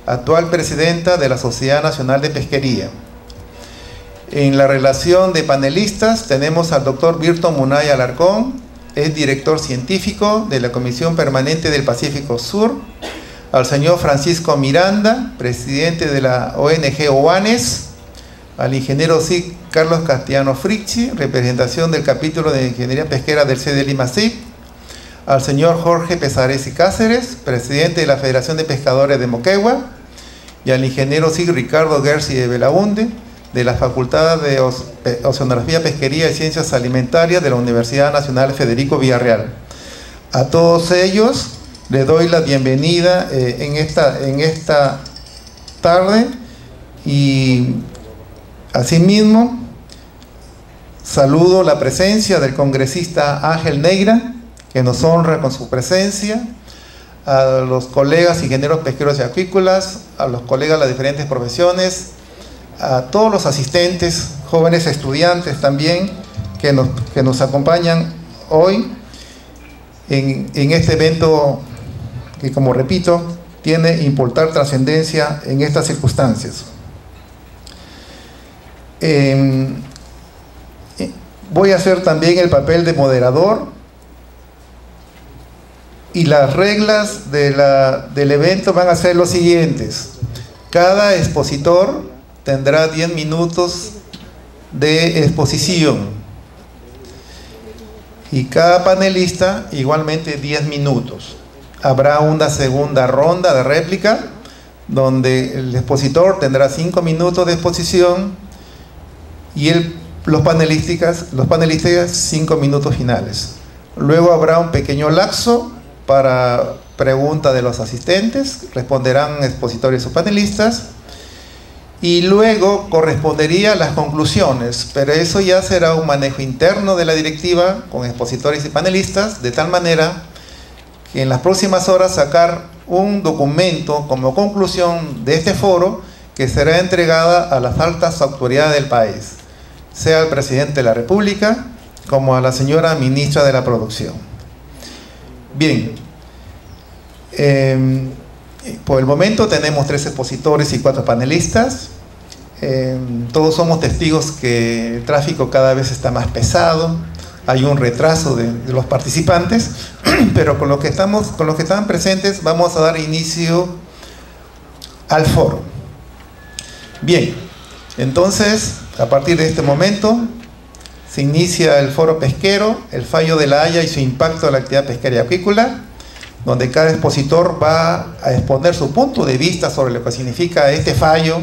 actual presidenta de la Sociedad Nacional de Pesquería. En la relación de panelistas tenemos al doctor Virton Munay Alarcón, es director científico de la Comisión Permanente del Pacífico Sur, al señor Francisco Miranda, presidente de la ONG OANES, al ingeniero SIC Carlos Castellano Fricci, representación del capítulo de Ingeniería Pesquera del C de Lima SIC, al señor Jorge Pesares y Cáceres, presidente de la Federación de Pescadores de Moquegua, y al ingeniero SIC Ricardo Gersi de Belaunde, de la Facultad de Oceanografía, Pesquería y Ciencias Alimentarias de la Universidad Nacional Federico Villarreal. A todos ellos les doy la bienvenida en esta tarde, y asimismo saludo la presencia del congresista Ángel Neira, que nos honra con su presencia, a los colegas ingenieros pesqueros y acuícolas, a los colegas de las diferentes profesiones, a todos los asistentes, jóvenes estudiantes también, que nos acompañan hoy en este evento que, como repito, tiene importante trascendencia en estas circunstancias. Voy a hacer también el papel de moderador, y las reglas del evento van a ser los siguientes. Cada expositor tendrá 10 minutos de exposición y cada panelista igualmente 10 minutos. Habrá una segunda ronda de réplica donde el expositor tendrá 5 minutos de exposición y los panelistas 5 minutos finales. Luego habrá un pequeño lapso para preguntas de los asistentes, responderán expositores o panelistas, y luego correspondería a las conclusiones, pero eso ya será un manejo interno de la directiva con expositores y panelistas, de tal manera que en las próximas horas sacar un documento como conclusión de este foro que será entregada a las altas autoridades del país, sea al presidente de la República como a la señora ministra de la Producción. Bien, por el momento tenemos 3 expositores y 4 panelistas. Todos somos testigos que el tráfico cada vez está más pesado, hay un retraso de los participantes, pero con los que están presentes vamos a dar inicio al foro. Bien, entonces a partir de este momento se inicia el foro pesquero, el fallo de La Haya y su impacto en la actividad pesquera y acuícola, donde cada expositor va a exponer su punto de vista sobre lo que significa este fallo,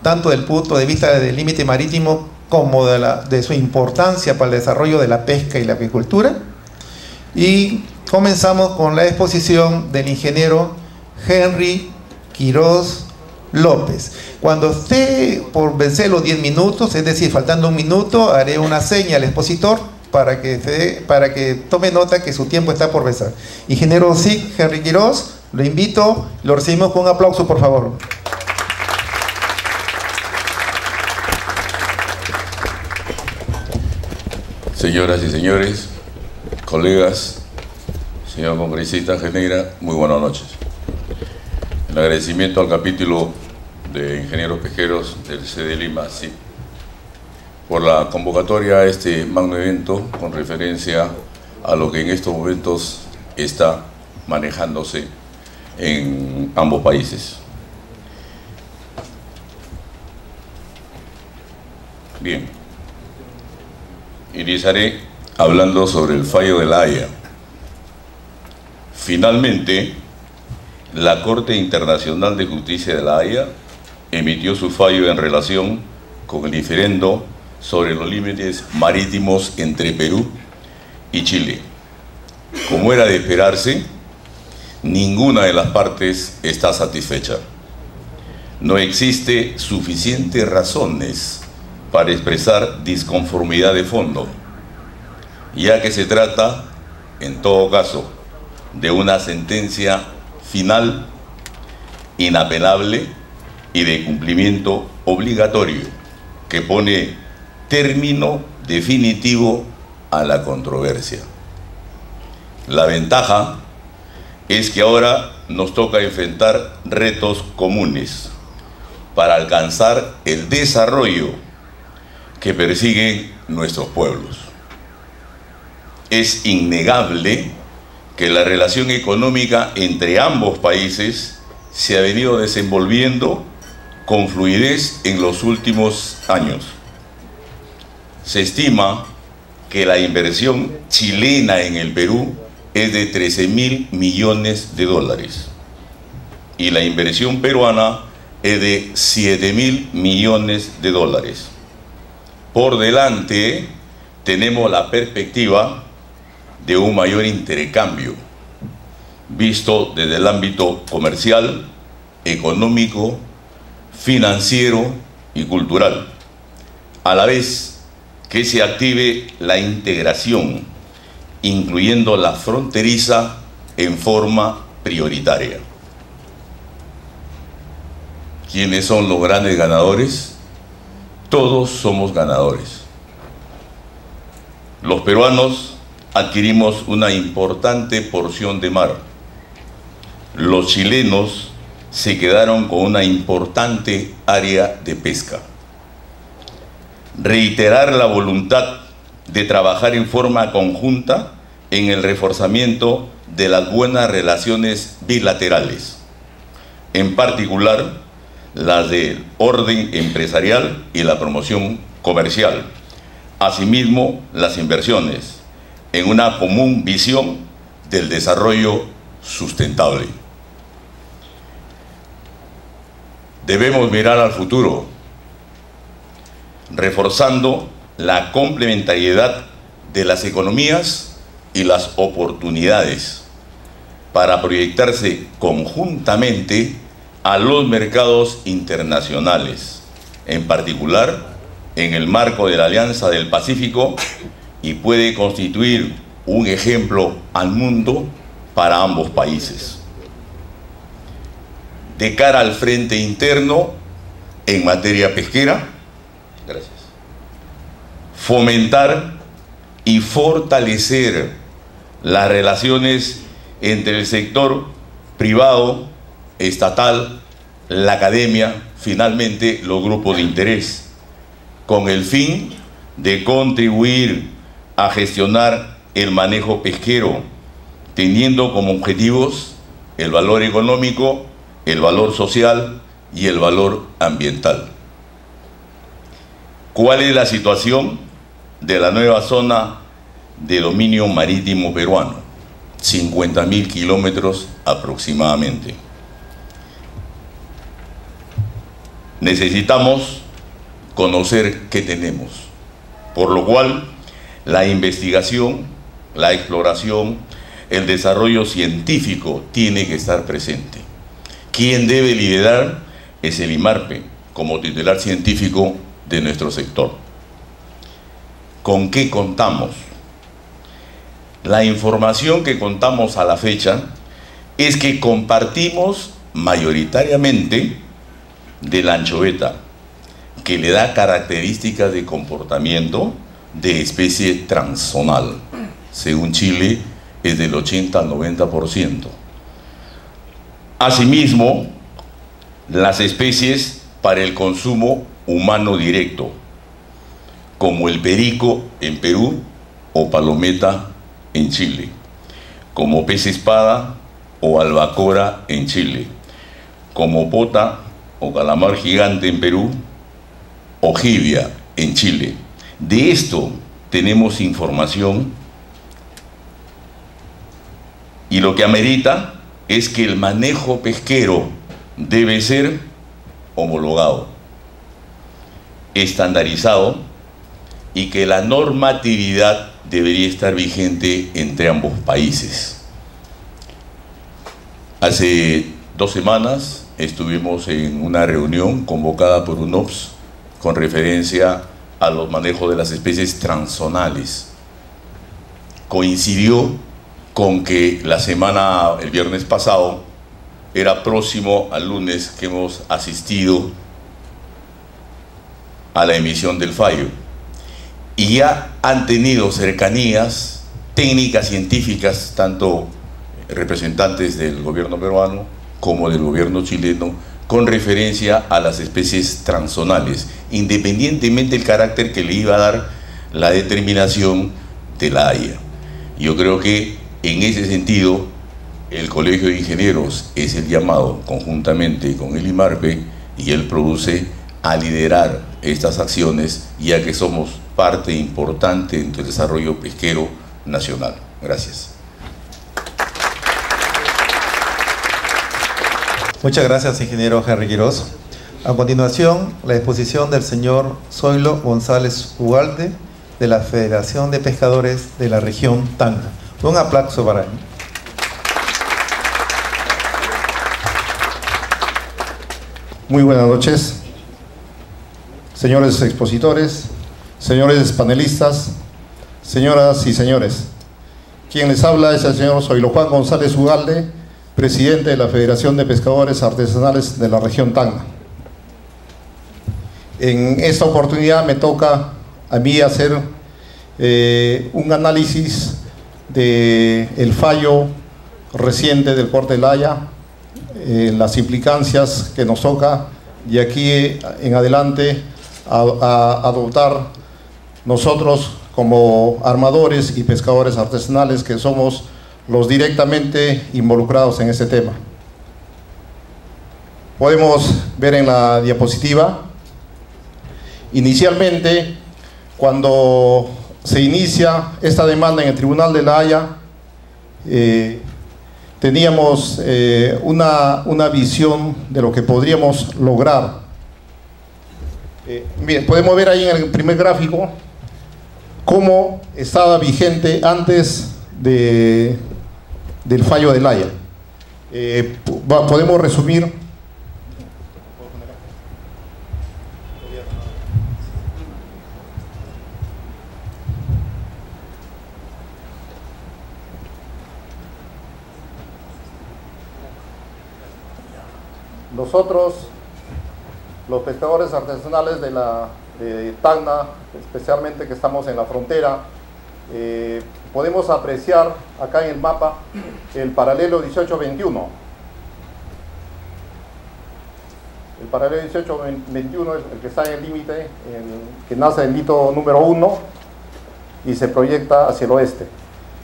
tanto del punto de vista del límite marítimo como de su importancia para el desarrollo de la pesca y la acuicultura. Y comenzamos con la exposición del ingeniero Henry Quiroz López. Cuando esté por vencer los 10 minutos, es decir, faltando un minuto, haré una seña al expositor para que tome nota que su tiempo está por vencer. Ingeniero SIC Henry Quiroz, lo invito, lo recibimos con un aplauso, por favor. Señoras y señores, colegas, señor congresista Neira, muy buenas noches. El agradecimiento al capítulo de ingenieros pesqueros del C de Lima SIC por la convocatoria a este magno evento con referencia a lo que en estos momentos está manejándose en ambos países. Bien, iniciaré hablando sobre el fallo de La Haya. Finalmente, la Corte Internacional de Justicia de La Haya emitió su fallo en relación con el diferendo sobre los límites marítimos entre Perú y Chile. Como era de esperarse, ninguna de las partes está satisfecha. No existe suficientes razones para expresar disconformidad de fondo, ya que se trata, en todo caso, de una sentencia final, inapelable y de cumplimiento obligatorio que pone término definitivo a la controversia. La ventaja es que ahora nos toca enfrentar retos comunes para alcanzar el desarrollo que persiguen nuestros pueblos. Es innegable que la relación económica entre ambos países se ha venido desenvolviendo con fluidez en los últimos años. Se estima que la inversión chilena en el Perú es de 13.000 millones de dólares y la inversión peruana es de 7.000 millones de dólares. Por delante tenemos la perspectiva de un mayor intercambio, visto desde el ámbito comercial, económico, financiero y cultural, a la vez que se active la integración, incluyendo la fronteriza en forma prioritaria. ¿Quiénes son los grandes ganadores? Todos somos ganadores. Los peruanos adquirimos una importante porción de mar. Los chilenos se quedaron con una importante área de pesca. Reiterar la voluntad de trabajar en forma conjunta en el reforzamiento de las buenas relaciones bilaterales, en particular las del orden empresarial y la promoción comercial, asimismo las inversiones, en una común visión del desarrollo sustentable. Debemos mirar al futuro, reforzando la complementariedad de las economías y las oportunidades para proyectarse conjuntamente a los mercados internacionales, en particular en el marco de la Alianza del Pacífico, y puede constituir un ejemplo al mundo para ambos países. De cara al frente interno en materia pesquera, gracias, fomentar y fortalecer las relaciones entre el sector privado, estatal, la academia, finalmente los grupos de interés, con el fin de contribuir a gestionar el manejo pesquero, teniendo como objetivos el valor económico, el valor social y el valor ambiental. ¿Cuál es la situación de la nueva zona de dominio marítimo peruano? 50.000 kilómetros aproximadamente. Necesitamos conocer qué tenemos, por lo cual la investigación, la exploración, el desarrollo científico tiene que estar presente. Quien debe liderar es el IMARPE como titular científico de nuestro sector. ¿Con qué contamos? La información que contamos a la fecha es que compartimos mayoritariamente de la anchoveta, que le da características de comportamiento de especie transzonal. Según Chile, es del 80 al 90%. Asimismo, las especies para el consumo humano directo, como el perico en Perú o palometa en Chile, como pez espada o albacora en Chile, como pota o calamar gigante en Perú, o jibia en Chile. De esto tenemos información, y lo que amerita es que el manejo pesquero debe ser homologado, estandarizado, y que la normatividad debería estar vigente entre ambos países. Hace 2 semanas estuvimos en una reunión convocada por UNOPS con referencia a los manejos de las especies transzonales. Coincidió con que el viernes pasado, era próximo al lunes que hemos asistido a la emisión del fallo, y ya han tenido cercanías técnicas científicas, tanto representantes del gobierno peruano como del gobierno chileno con referencia a las especies transzonales, independientemente del carácter que le iba a dar la determinación de La Haya. Yo creo que en ese sentido el Colegio de Ingenieros es el llamado conjuntamente con el IMARPE, y él produce a liderar estas acciones, ya que somos parte importante en el desarrollo pesquero nacional. Gracias. Muchas gracias, ingeniero Henry Quiroz. A continuación, la exposición del señor Zoilo González Ugalde, de la Federación de Pescadores de la región Tacna. Un aplauso para él. Muy buenas noches, señores expositores, señores panelistas, señoras y señores. Quien les habla es el señor Zoilo Juan González Ugalde, presidente de la Federación de Pescadores Artesanales de la región Tacna. En esta oportunidad me toca a mí hacer un análisis del fallo reciente del Corte de La Haya, las implicancias que nos toca de aquí en adelante a adoptar nosotros como armadores y pescadores artesanales, que somos los directamente involucrados en este tema. Podemos ver en la diapositiva, inicialmente, cuando se inicia esta demanda en el Tribunal de La Haya, teníamos una visión de lo que podríamos lograr. Bien, podemos ver ahí en el primer gráfico cómo estaba vigente antes del fallo de La Haya. Podemos resumir. Nosotros, los pescadores artesanales de Tacna, especialmente que estamos en la frontera, podemos apreciar acá en el mapa el paralelo 1821. El paralelo 1821 es el que está en el límite, que nace del hito número 1 y se proyecta hacia el oeste.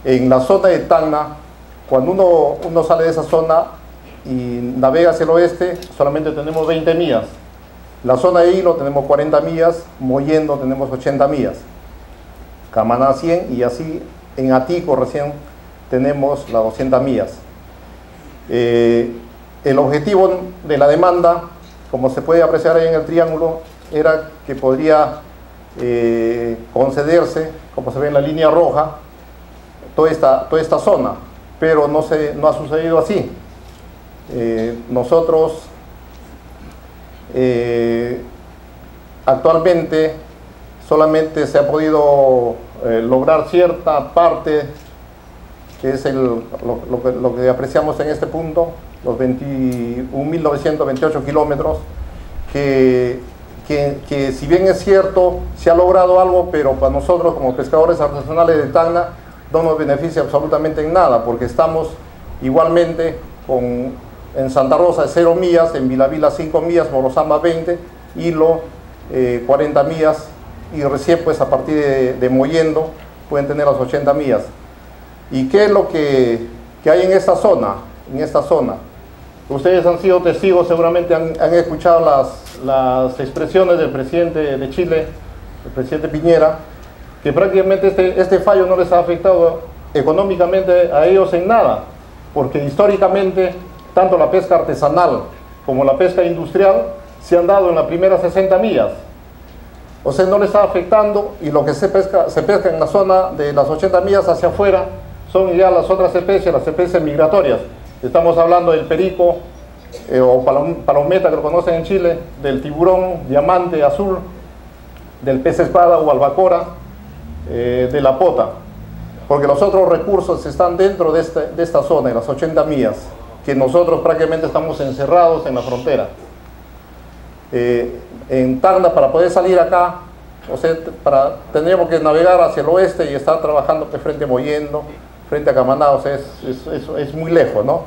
En la zona de Tacna, cuando uno sale de esa zona y navega hacia el oeste, solamente tenemos 20 millas. La zona de Hilo tenemos 40 millas, Mollendo tenemos 80 millas, Camaná 100, y así en Atico recién tenemos las 200 millas. El objetivo de la demanda, como se puede apreciar ahí en el triángulo, era que podría concederse, como se ve en la línea roja, toda esta zona, pero no ha sucedido así. Nosotros actualmente solamente se ha podido lograr cierta parte, que es lo que apreciamos en este punto, los 21.928 kilómetros, que si bien es cierto, se ha logrado algo, pero para nosotros como pescadores artesanales de Tacna no nos beneficia absolutamente en nada, porque estamos igualmente en Santa Rosa 0 millas, en Vilavila 5 millas, Morozamba 20, Hilo 40 millas, y recién pues a partir de Mollendo pueden tener las 80 millas. ¿Y qué es lo que hay en esta zona? Ustedes han sido testigos, seguramente han escuchado las expresiones del presidente de Chile, el presidente Piñera, que prácticamente este fallo no les ha afectado económicamente a ellos en nada, porque históricamente tanto la pesca artesanal como la pesca industrial se han dado en las primeras 60 millas. O sea, no les está afectando, y lo que se pesca en la zona de las 80 millas hacia afuera son ya las otras especies, las especies migratorias. Estamos hablando del perico o palometa, que lo conocen en Chile, del tiburón, diamante, azul, del pez espada o albacora, de la pota. Porque los otros recursos están dentro de esta zona, en las 80 millas, que nosotros prácticamente estamos encerrados en la frontera. En Tacna, para poder salir acá, o sea, tendríamos que navegar hacia el oeste y estar trabajando frente a Mollendo, frente a Camaná, o sea, es muy lejos, ¿no?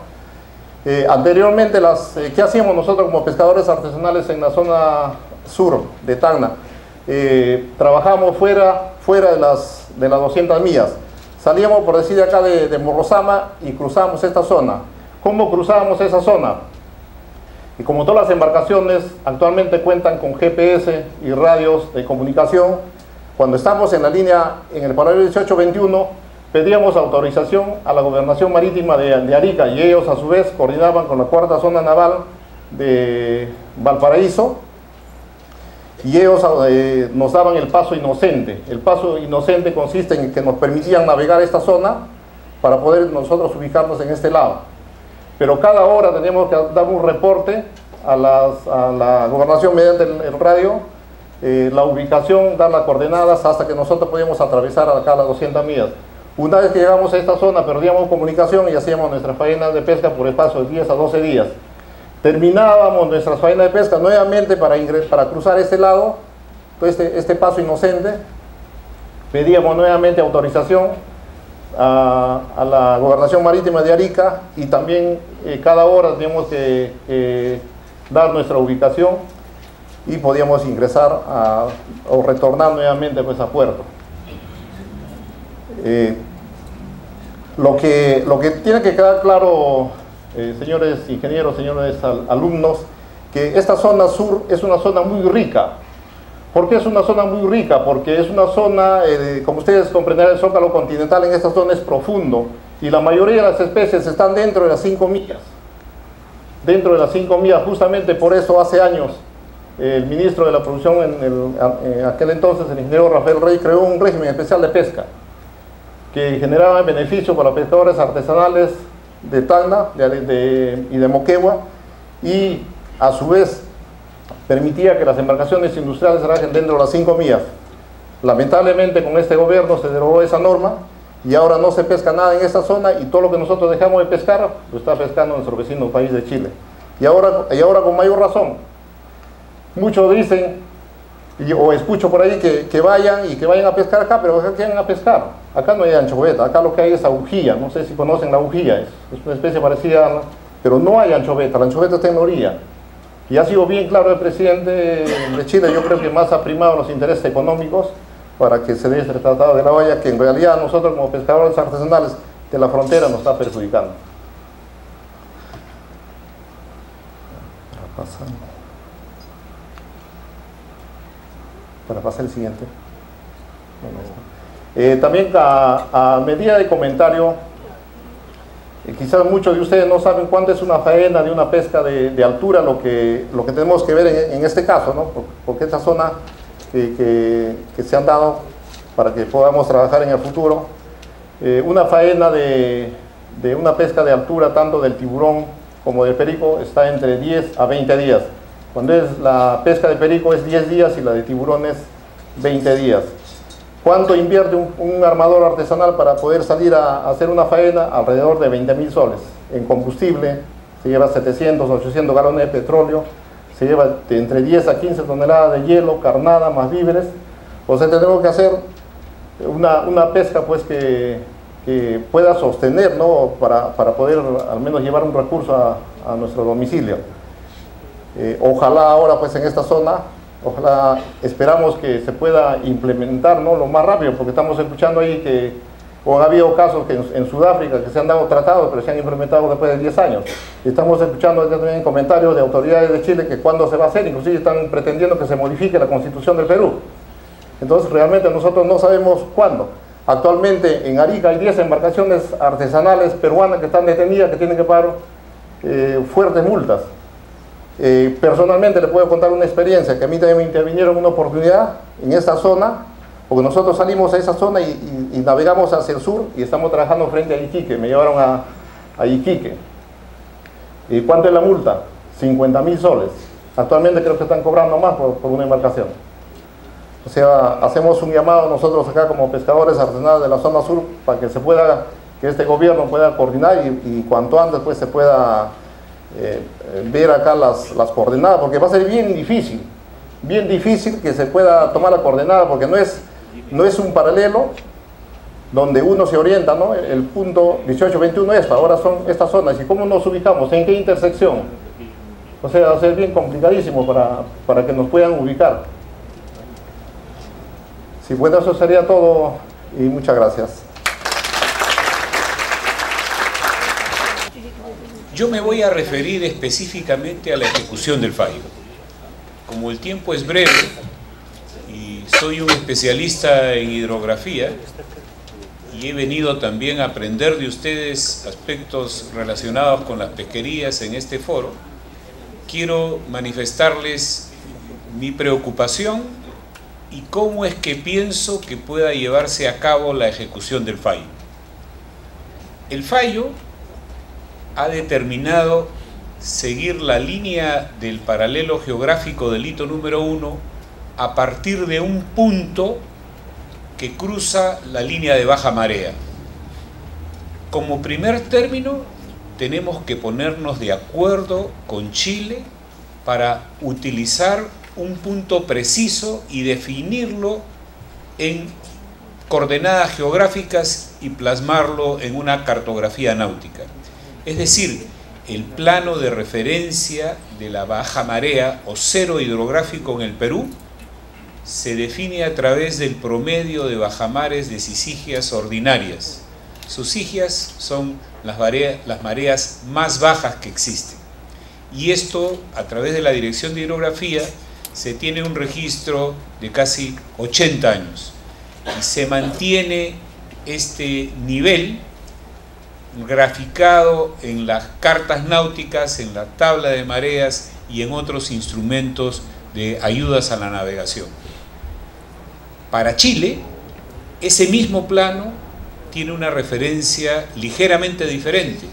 Anteriormente, ¿qué hacíamos nosotros como pescadores artesanales en la zona sur de Tacna? Trabajábamos fuera de las 200 millas. Salíamos, por decir, de acá de Morrosama y cruzábamos esta zona. ¿Cómo cruzábamos esa zona? Y como todas las embarcaciones actualmente cuentan con GPS y radios de comunicación, cuando estamos en la línea, en el paralelo 1821, pedíamos autorización a la Gobernación Marítima de Arica, y ellos a su vez coordinaban con la cuarta zona naval de Valparaíso, y ellos nos daban el paso inocente. El paso inocente consiste en que nos permitían navegar esta zona para poder nosotros ubicarnos en este lado. Pero cada hora teníamos que dar un reporte a la gobernación mediante el radio, la ubicación, dar las coordenadas hasta que nosotros podíamos atravesar acá las 200 millas. Una vez que llegamos a esta zona perdíamos comunicación y hacíamos nuestras faenas de pesca por espacio de 10 a 12 días. Terminábamos nuestras faenas de pesca nuevamente para cruzar este lado, este paso inocente. Pedíamos nuevamente autorización a la Gobernación Marítima de Arica, y también cada hora teníamos que dar nuestra ubicación y podíamos ingresar o retornar nuevamente pues a puerto. Lo que tiene que quedar claro, señores ingenieros, señores alumnos, que esta zona sur es una zona muy rica. ¿Por qué es una zona muy rica? Porque es una zona, como ustedes comprenderán, el zócalo continental en esta zona es profundo, y la mayoría de las especies están dentro de las 5 millas. Dentro de las 5 millas, justamente por eso hace años el ministro de la Producción en aquel entonces, el ingeniero Rafael Rey, creó un régimen especial de pesca que generaba beneficio para los pescadores artesanales de Tacna y de Moquegua, y a su vez permitía que las embarcaciones industriales trabajen dentro de las 5 millas. Lamentablemente con este gobierno se derogó esa norma y ahora no se pesca nada en esta zona, y todo lo que nosotros dejamos de pescar lo está pescando nuestro vecino país de Chile. Y ahora con mayor razón. Muchos dicen, o escucho por ahí, que vayan a pescar acá, pero acá quieren a pescar. Acá no hay anchoveta, acá lo que hay es agujilla. No sé si conocen la agujilla, es una especie parecida, pero no hay anchoveta, la anchoveta está en la orilla. Y ha sido bien claro el presidente de Chile, yo creo que más ha primado los intereses económicos para que se dé este tratado de La Haya, que en realidad nosotros como pescadores artesanales de la frontera nos está perjudicando. Para pasar el siguiente. También a medida de comentario, quizás muchos de ustedes no saben cuánto es una faena de una pesca de altura, lo que tenemos que ver en este caso, ¿no? Porque esta zona que se han dado para que podamos trabajar en el futuro, una faena de una pesca de altura, tanto del tiburón como del perico, está entre 10 a 20 días. Cuando es la pesca de perico es 10 días y la de tiburón es 20 días. ¿Cuánto invierte un armador artesanal para poder salir a hacer una faena? Alrededor de 20.000 soles. En combustible se lleva 700, 800 galones de petróleo, se lleva entre 10 a 15 toneladas de hielo, carnada, más víveres. O sea, tenemos que hacer una pesca pues que pueda sostener, ¿no? Para poder al menos llevar un recurso a nuestro domicilio. Ojalá ahora pues en esta zona, ojalá esperamos que se pueda implementar, ¿no? Lo más rápido, porque estamos escuchando ahí que ha habido casos que en Sudáfrica que se han dado tratados pero se han implementado después de 10 años. Y estamos escuchando también comentarios de autoridades de Chile que cuándo se va a hacer, inclusive están pretendiendo que se modifique la Constitución del Perú. Entonces realmente nosotros no sabemos cuándo. Actualmente en Arica hay 10 embarcaciones artesanales peruanas que están detenidas, que tienen que pagar fuertes multas. Personalmente le puedo contar una experiencia que a mí también me intervinieron una oportunidad en esa zona, porque nosotros salimos a esa zona y navegamos hacia el sur y estamos trabajando frente a Iquique. Me llevaron a Iquique. ¿Y cuánto es la multa? 50.000 soles. Actualmente creo que están cobrando más por una embarcación. O sea, hacemos un llamado nosotros acá como pescadores artesanales de la zona sur para que que este gobierno pueda coordinar y cuanto antes pues se pueda ver acá las coordenadas, porque va a ser bien difícil que se pueda tomar la coordenada, porque no es un paralelo, donde uno se orienta, ¿no? El punto 18-21 ahora son estas zonas. ¿Y cómo nos ubicamos? ¿En qué intersección? O sea, va a ser bien complicadísimo para que nos puedan ubicar. Sí, bueno, eso sería todo y muchas gracias. Yo me voy a referir específicamente a la ejecución del fallo. Como el tiempo es breve y soy un especialista en hidrografía y he venido también a aprender de ustedes aspectos relacionados con las pesquerías en este foro, quiero manifestarles mi preocupación y cómo es que pienso que pueda llevarse a cabo la ejecución del fallo. El fallo ha determinado seguir la línea del paralelo geográfico del hito número 1 a partir de un punto que cruza la línea de baja marea. Como primer término, tenemos que ponernos de acuerdo con Chile para utilizar un punto preciso y definirlo en coordenadas geográficas y plasmarlo en una cartografía náutica. Es decir, el plano de referencia de la baja marea o cero hidrográfico en el Perú se define a través del promedio de bajamares de sisigias ordinarias. Sisigias son las mareas más bajas que existen. Y esto, a través de la Dirección de Hidrografía, se tiene un registro de casi 80 años. Y se mantiene este nivel graficado en las cartas náuticas, en la tabla de mareas y en otros instrumentos de ayudas a la navegación. Para Chile, ese mismo plano tiene una referencia ligeramente diferente,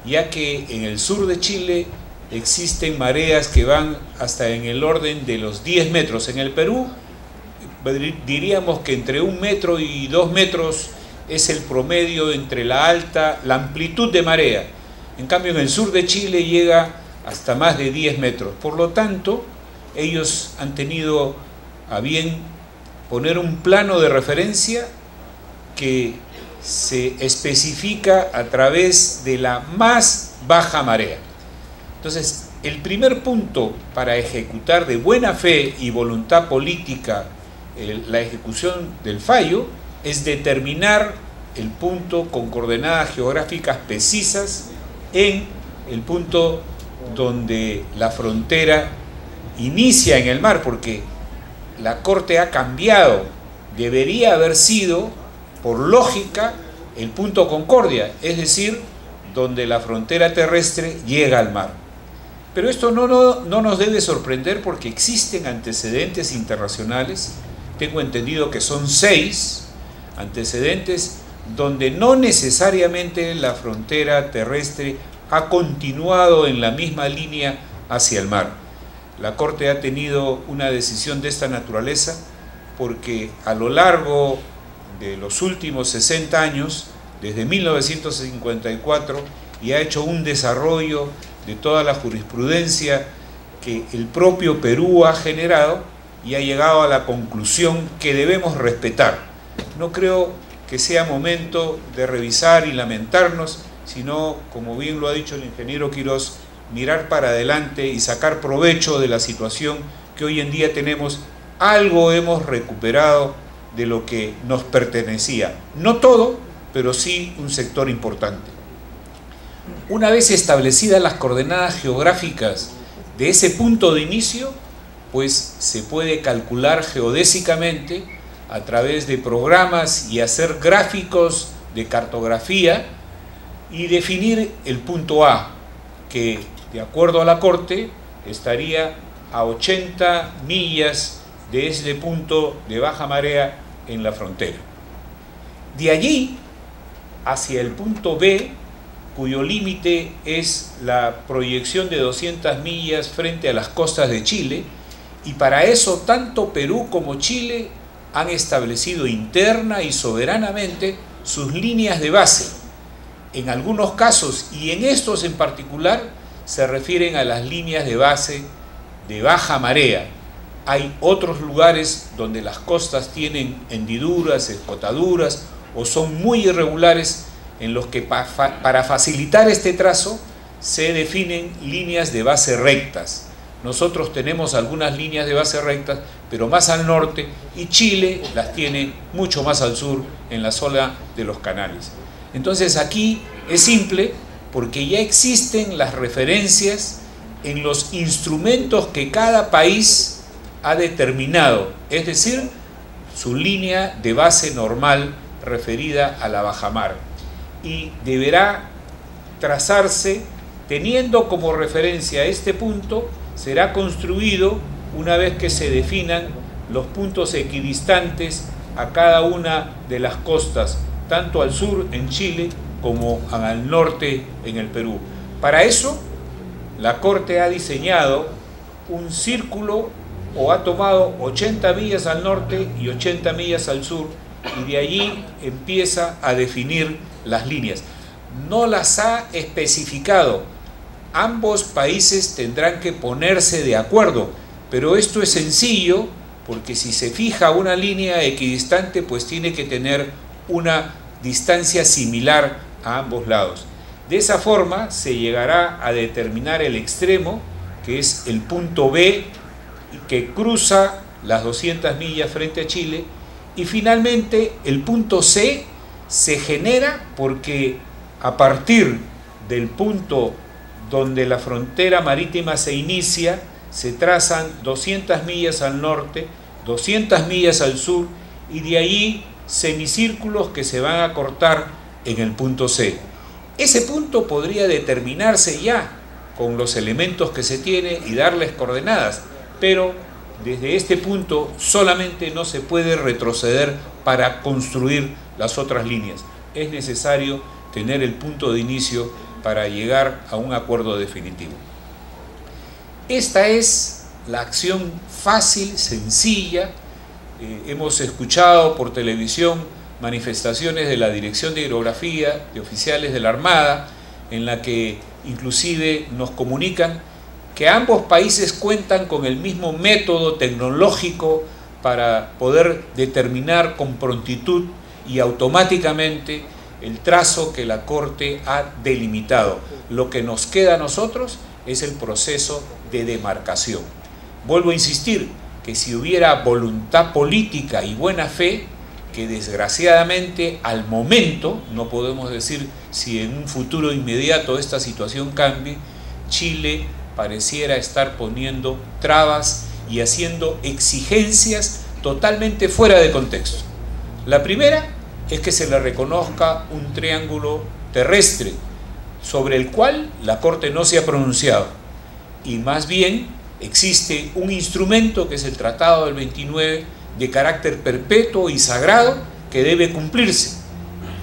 ya que en el sur de Chile existen mareas que van hasta en el orden de los 10 metros. En el Perú diríamos que entre 1 metro y 2 metros es el promedio entre la amplitud de marea. En cambio, en el sur de Chile llega hasta más de 10 metros. Por lo tanto, ellos han tenido a bien poner un plano de referencia que se especifica a través de la más baja marea. Entonces, el primer punto para ejecutar de buena fe y voluntad política la ejecución del fallo es determinar el punto con coordenadas geográficas precisas en el punto donde la frontera inicia en el mar, porque la Corte ha cambiado. Debería haber sido, por lógica, el punto Concordia, es decir, donde la frontera terrestre llega al mar. Pero esto no nos debe sorprender porque existen antecedentes internacionales, tengo entendido que son 6 antecedentes donde no necesariamente la frontera terrestre ha continuado en la misma línea hacia el mar. La Corte ha tenido una decisión de esta naturaleza porque a lo largo de los últimos 60 años, desde 1954, y ha hecho un desarrollo de toda la jurisprudencia que el propio Perú ha generado y ha llegado a la conclusión que debemos respetar. No creo que sea momento de revisar y lamentarnos, sino, como bien lo ha dicho el ingeniero Quirós, mirar para adelante y sacar provecho de la situación que hoy en día tenemos. Algo hemos recuperado de lo que nos pertenecía. No todo, pero sí un sector importante. Una vez establecidas las coordenadas geográficas de ese punto de inicio, pues se puede calcular geodésicamente a través de programas y hacer gráficos de cartografía y definir el punto A, que de acuerdo a la Corte estaría a 80 millas de ese punto de baja marea en la frontera. De allí hacia el punto B, cuyo límite es la proyección de 200 millas frente a las costas de Chile, y para eso tanto Perú como Chile han establecido interna y soberanamente sus líneas de base. En algunos casos, y en estos en particular, se refieren a las líneas de base de baja marea. Hay otros lugares donde las costas tienen hendiduras, escotaduras o son muy irregulares, en los que para facilitar este trazo se definen líneas de base rectas. Nosotros tenemos algunas líneas de base rectas, pero más al norte, y Chile las tiene mucho más al sur, en la zona de los canales. Entonces aquí es simple, porque ya existen las referencias en los instrumentos que cada país ha determinado, es decir, su línea de base normal referida a la bajamar, y deberá trazarse teniendo como referencia este punto. Será construido una vez que se definan los puntos equidistantes a cada una de las costas, tanto al sur en Chile como al norte en el Perú. Para eso, la Corte ha diseñado un círculo, o ha tomado 80 millas al norte y 80 millas al sur, y de allí empieza a definir las líneas. No las ha especificado. Ambos países tendrán que ponerse de acuerdo, pero esto es sencillo, porque si se fija una línea equidistante, pues tiene que tener una distancia similar a ambos lados. De esa forma se llegará a determinar el extremo, que es el punto B, que cruza las 200 millas frente a Chile, y finalmente el punto C se genera porque a partir del punto donde la frontera marítima se inicia, se trazan 200 millas al norte, 200 millas al sur, y de allí semicírculos que se van a cortar en el punto C. Ese punto podría determinarse ya con los elementos que se tiene y darles coordenadas, pero desde este punto solamente no se puede retroceder para construir las otras líneas. Es necesario tener el punto de inicio para llegar a un acuerdo definitivo. Esta es la acción fácil, sencilla. Hemos escuchado por televisión manifestaciones de la Dirección de Hidrografía, de oficiales de la Armada, en la que inclusive nos comunican que ambos países cuentan con el mismo método tecnológico para poder determinar con prontitud y automáticamente el trazo que la Corte ha delimitado. Lo que nos queda a nosotros es el proceso de demarcación. Vuelvo a insistir que si hubiera voluntad política y buena fe, que desgraciadamente al momento, no podemos decir si en un futuro inmediato esta situación cambie, Chile pareciera estar poniendo trabas y haciendo exigencias totalmente fuera de contexto. La primera es que se le reconozca un triángulo terrestre sobre el cual la Corte no se ha pronunciado, y más bien existe un instrumento que es el Tratado del 29 de carácter perpetuo y sagrado que debe cumplirse,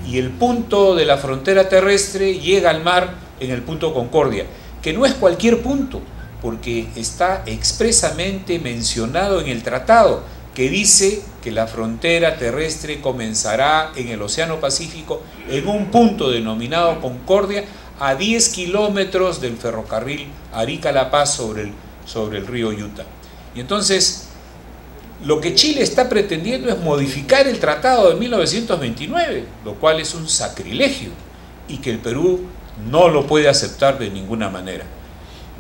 y el punto de la frontera terrestre llega al mar en el punto Concordia, que no es cualquier punto, porque está expresamente mencionado en el tratado, que dice que la frontera terrestre comenzará en el Océano Pacífico en un punto denominado Concordia, a 10 kilómetros del ferrocarril Arica-La Paz sobre el río Utah. Y entonces, lo que Chile está pretendiendo es modificar el tratado de 1929, lo cual es un sacrilegio y que el Perú no lo puede aceptar de ninguna manera.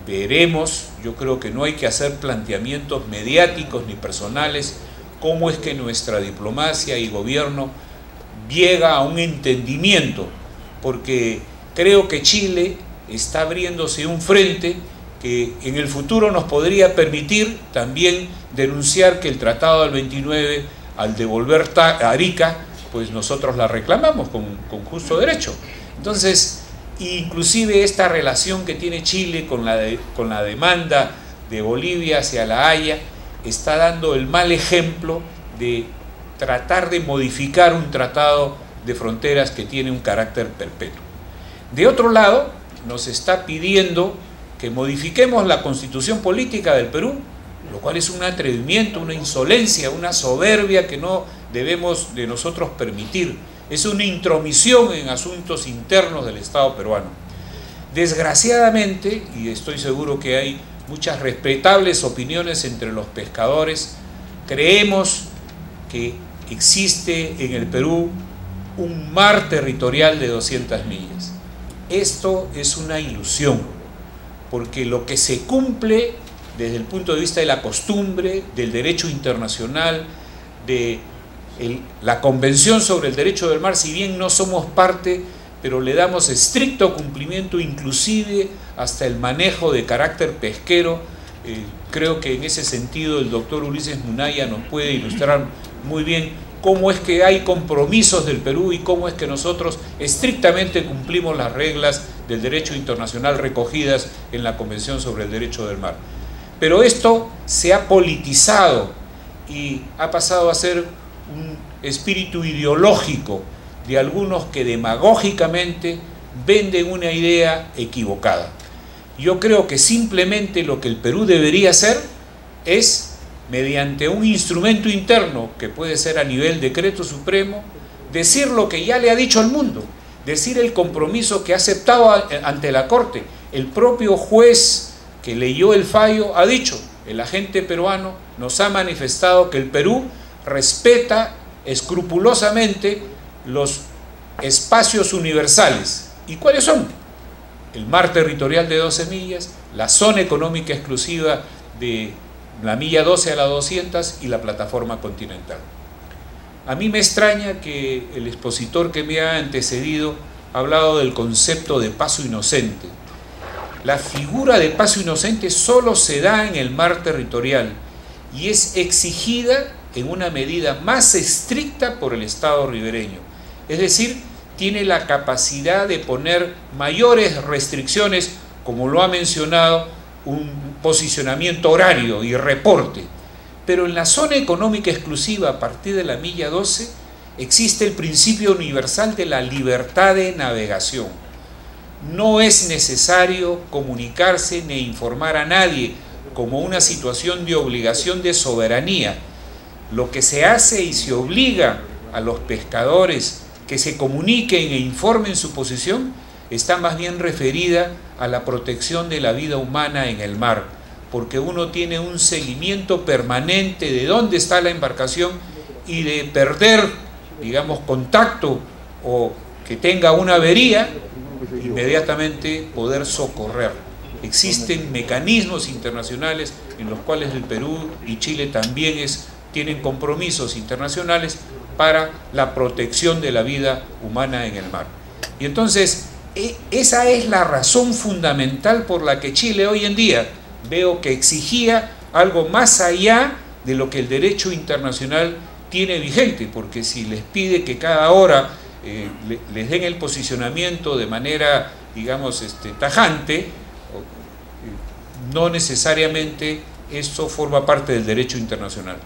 Veremos, yo creo que no hay que hacer planteamientos mediáticos ni personales, cómo es que nuestra diplomacia y gobierno llega a un entendimiento, porque creo que Chile está abriéndose un frente que en el futuro nos podría permitir también denunciar que el Tratado del 29, al devolver Arica, pues nosotros la reclamamos con justo derecho. Entonces, inclusive esta relación que tiene Chile con la demanda de Bolivia hacia La Haya está dando el mal ejemplo de tratar de modificar un tratado de fronteras que tiene un carácter perpetuo. De otro lado, nos está pidiendo que modifiquemos la constitución política del Perú, lo cual es un atrevimiento, una insolencia, una soberbia que no debemos de nosotros permitir. Es una intromisión en asuntos internos del Estado peruano. Desgraciadamente, y estoy seguro que hay muchas respetables opiniones entre los pescadores, creemos que existe en el Perú un mar territorial de 200 millas. Esto es una ilusión, porque lo que se cumple desde el punto de vista de la costumbre, del derecho internacional, de la Convención sobre el Derecho del Mar, si bien no somos parte, pero le damos estricto cumplimiento, inclusive hasta el manejo de carácter pesquero. Creo que en ese sentido el doctor Ulises Munaya nos puede ilustrar muy bien cómo es que hay compromisos del Perú y cómo es que nosotros estrictamente cumplimos las reglas del derecho internacional recogidas en la Convención sobre el Derecho del Mar. Pero esto se ha politizado y ha pasado a ser un espíritu ideológico de algunos que demagógicamente venden una idea equivocada. Yo creo que simplemente lo que el Perú debería hacer es, mediante un instrumento interno, que puede ser a nivel decreto supremo, decir lo que ya le ha dicho al mundo, decir el compromiso que ha aceptado ante la Corte. El propio juez que leyó el fallo ha dicho: el agente peruano nos ha manifestado que el Perú respeta escrupulosamente los espacios universales. ¿Y cuáles son? El mar territorial de 12 millas, la zona económica exclusiva de la milla 12 a la 200 y la plataforma continental. A mí me extraña que el expositor que me ha antecedido ha hablado del concepto de paso inocente. La figura de paso inocente solo se da en el mar territorial y es exigida en una medida más estricta por el Estado ribereño. Es decir, tiene la capacidad de poner mayores restricciones, como lo ha mencionado, un posicionamiento horario y reporte. Pero en la zona económica exclusiva, a partir de la milla 12, existe el principio universal de la libertad de navegación. No es necesario comunicarse ni informar a nadie como una situación de obligación de soberanía. Lo que se hace y se obliga a los pescadores que se comuniquen e informen su posición está más bien referida a la protección de la vida humana en el mar, porque uno tiene un seguimiento permanente de dónde está la embarcación y de perder, digamos, contacto o que tenga una avería, inmediatamente poder socorrer. Existen mecanismos internacionales en los cuales el Perú y Chile también tienen compromisos internacionales para la protección de la vida humana en el mar. Y entonces, esa es la razón fundamental por la que Chile hoy en día veo que exigía algo más allá de lo que el derecho internacional tiene vigente, porque si les pide que cada hora les den el posicionamiento de manera, digamos, tajante, no necesariamente esto forma parte del derecho internacional.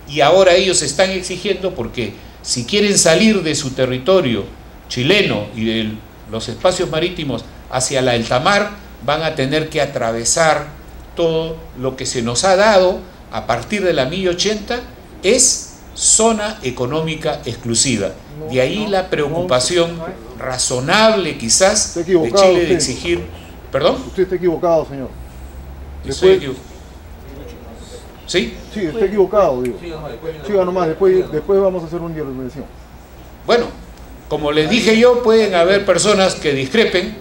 Y ahora ellos están exigiendo, porque si quieren salir de su territorio chileno y de los espacios marítimos hacia la altamar, van a tener que atravesar todo lo que se nos ha dado a partir de la milla 80, es zona económica exclusiva. De ahí la preocupación razonable quizás de Chile de exigir... ¿Perdón? Usted está equivocado, señor. Estoy equivocado. ¿Sí? Sí, está equivocado, digo. Siga nomás, después vamos a hacer una intervención. Bueno, como les dije yo, pueden haber personas que discrepen.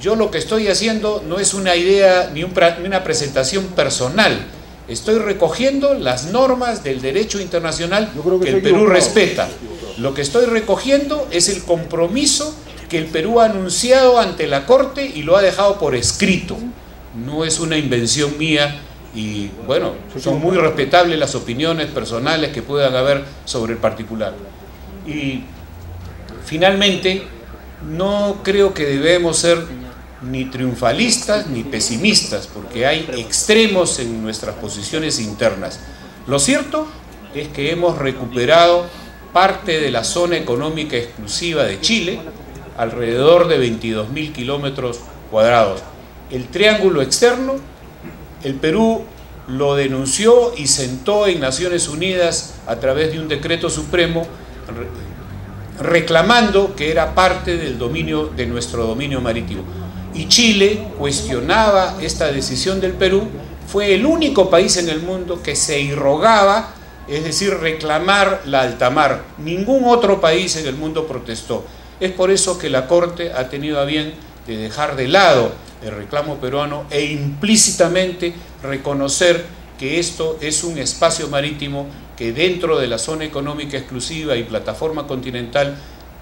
Yo lo que estoy haciendo no es una idea ni una presentación personal. Estoy recogiendo las normas del derecho internacional que el Perú respeta. Lo que estoy recogiendo es el compromiso que el Perú ha anunciado ante la Corte y lo ha dejado por escrito. No es una invención mía. Y bueno, son muy respetables las opiniones personales que puedan haber sobre el particular. Y finalmente, no creo que debemos ser ni triunfalistas ni pesimistas, porque hay extremos en nuestras posiciones internas. Lo cierto es que hemos recuperado parte de la zona económica exclusiva de Chile, alrededor de 22.000 kilómetros cuadrados. El triángulo externo, el Perú lo denunció y sentó en Naciones Unidas a través de un decreto supremo reclamando que era parte del dominio, de nuestro dominio marítimo. Y Chile cuestionaba esta decisión del Perú. Fue el único país en el mundo que se irrogaba es decir, reclamar la alta mar. Ningún otro país en el mundo protestó. Es por eso que la Corte ha tenido a bien de dejar de lado el reclamo peruano e implícitamente reconocer que esto es un espacio marítimo que dentro de la zona económica exclusiva y plataforma continental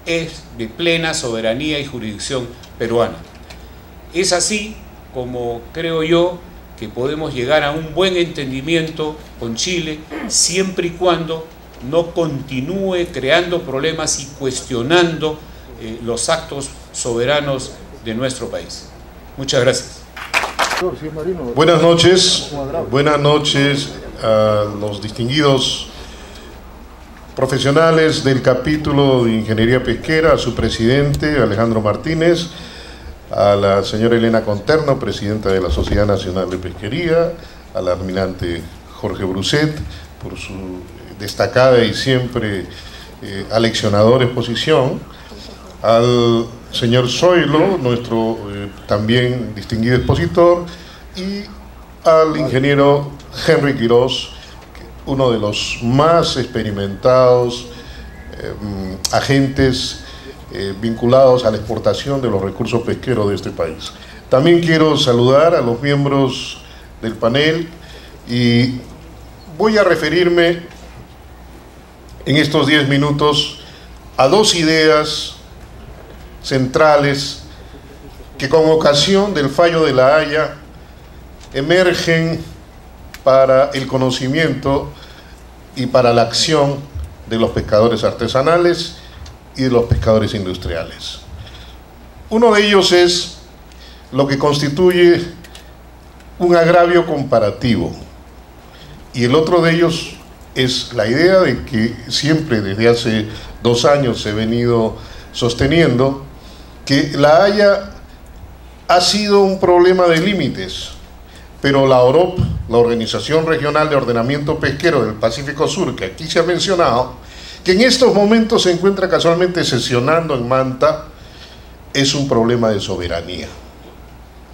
es de plena soberanía y jurisdicción peruana. Es así como creo yo que podemos llegar a un buen entendimiento con Chile, siempre y cuando no continúe creando problemas y cuestionando los actos soberanos de nuestro país. Muchas gracias. Buenas noches a los distinguidos profesionales del capítulo de Ingeniería Pesquera, a su presidente Alejandro Martínez, a la señora Elena Conterno, presidenta de la Sociedad Nacional de Pesquería, al almirante Jorge Bruset, por su destacada y siempre aleccionadora exposición, al señor Zoilo, nuestro también distinguido expositor, y al ingeniero Henry Quiroz, uno de los más experimentados agentes vinculados a la exportación de los recursos pesqueros de este país. También quiero saludar a los miembros del panel y voy a referirme en estos 10 minutos a dos ideas centrales que con ocasión del fallo de La Haya emergen para el conocimiento y para la acción de los pescadores artesanales y de los pescadores industriales. Uno de ellos es lo que constituye un agravio comparativo y el otro de ellos es la idea de que siempre desde hace 2 años se ha venido sosteniendo que La Haya ha sido un problema de límites, pero la OROP, la Organización Regional de Ordenamiento Pesquero del Pacífico Sur, que aquí se ha mencionado, que en estos momentos se encuentra casualmente sesionando en Manta, es un problema de soberanía.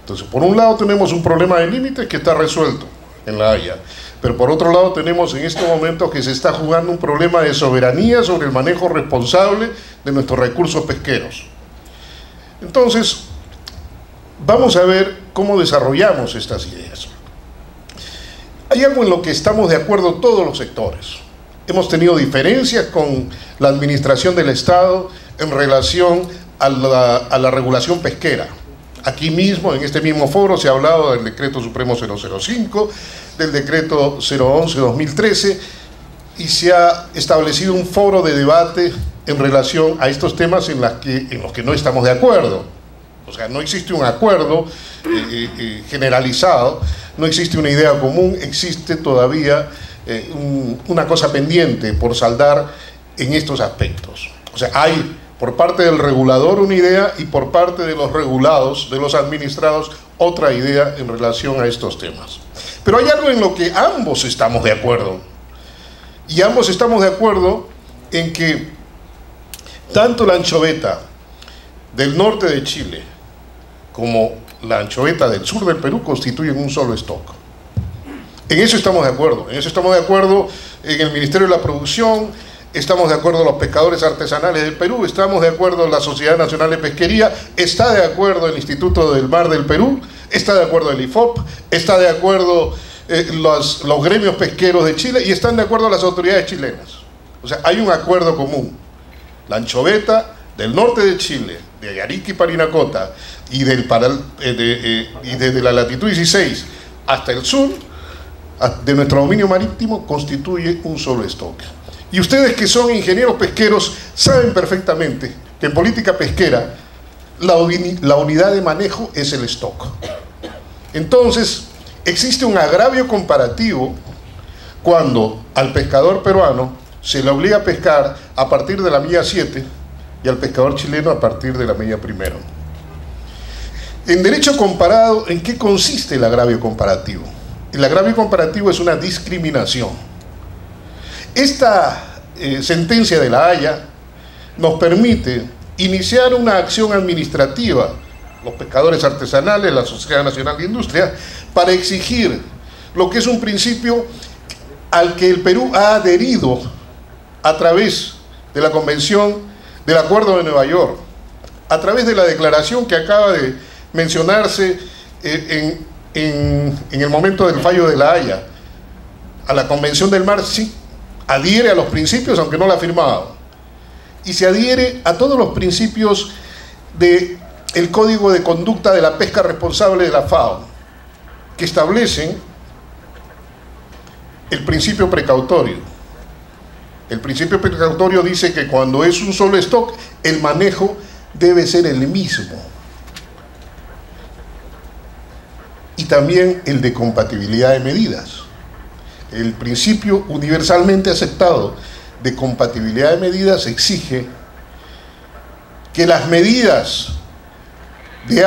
Entonces, por un lado tenemos un problema de límites que está resuelto en La Haya, pero por otro lado tenemos en estos momentos que se está jugando un problema de soberanía sobre el manejo responsable de nuestros recursos pesqueros. Entonces, vamos a ver cómo desarrollamos estas ideas. Hay algo en lo que estamos de acuerdo todos los sectores. Hemos tenido diferencias con la administración del Estado en relación a la regulación pesquera. Aquí mismo, en este mismo foro, se ha hablado del Decreto Supremo 005, del Decreto 011-2013, y se ha establecido un foro de debate en relación a estos temas en los que no estamos de acuerdo. O sea, no existe un acuerdo generalizado, no existe una idea común, existe todavía una cosa pendiente por saldar en estos aspectos. O sea, hay por parte del regulador una idea y por parte de los regulados, de los administrados, otra idea en relación a estos temas. Pero hay algo en lo que ambos estamos de acuerdo. Y ambos estamos de acuerdo en que tanto la anchoveta del norte de Chile como la anchoveta del sur del Perú constituyen un solo stock. En eso estamos de acuerdo. En eso estamos de acuerdo en el Ministerio de la Producción, estamos de acuerdo los pescadores artesanales del Perú, estamos de acuerdo la Sociedad Nacional de Pesquería, está de acuerdo el Instituto del Mar del Perú, está de acuerdo el IFOP, está de acuerdo los gremios pesqueros de Chile y están de acuerdo las autoridades chilenas. O sea, hay un acuerdo común. La anchoveta del norte de Chile, de Arica y Parinacota, y desde la latitud 16 hasta el sur de nuestro dominio marítimo, constituye un solo stock. Y ustedes que son ingenieros pesqueros saben perfectamente que en política pesquera la unidad de manejo es el stock. Entonces, existe un agravio comparativo cuando al pescador peruano se le obliga a pescar a partir de la milla 7 y al pescador chileno a partir de la milla primero. En derecho comparado, ¿en qué consiste el agravio comparativo? El agravio comparativo es una discriminación. Esta sentencia de La Haya nos permite iniciar una acción administrativa, los pescadores artesanales, la Sociedad Nacional de Industria, para exigir lo que es un principio al que el Perú ha adherido a través de la Convención del Acuerdo de Nueva York, a través de la declaración que acaba de mencionarse en el momento del fallo de La Haya, a la Convención del Mar, sí, adhiere a los principios, aunque no la ha firmado, y se adhiere a todos los principios del Código de Conducta de la Pesca Responsable de la FAO, que establecen el principio precautorio. El principio precautorio dice que cuando es un solo stock, el manejo debe ser el mismo. Y también el de compatibilidad de medidas. El principio universalmente aceptado de compatibilidad de medidas exige que las medidas de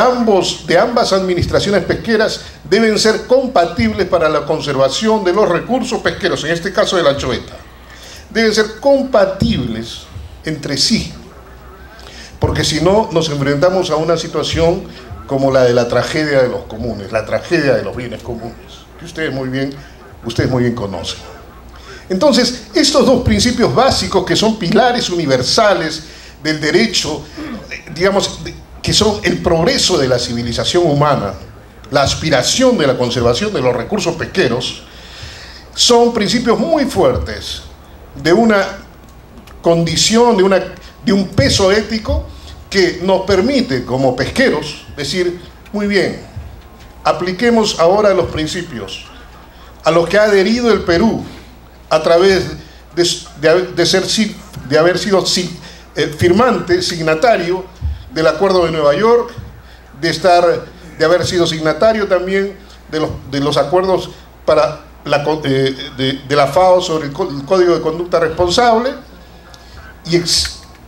ambas administraciones pesqueras deben ser compatibles para la conservación de los recursos pesqueros, en este caso de la anchoveta. Deben ser compatibles entre sí, porque si no nos enfrentamos a una situación como la de la tragedia de los comunes, la tragedia de los bienes comunes, que ustedes muy bien conocen. Entonces, estos dos principios básicos, que son pilares universales del derecho, digamos, que son el progreso de la civilización humana, la aspiración de la conservación de los recursos pesqueros, son principios muy fuertes de una condición, de un peso ético que nos permite, como pesqueros, decir, muy bien, apliquemos ahora los principios a los que ha adherido el Perú a través de haber sido firmante, signatario del Acuerdo de Nueva York, de haber sido signatario también de los acuerdos de la FAO sobre el Código de Conducta Responsable,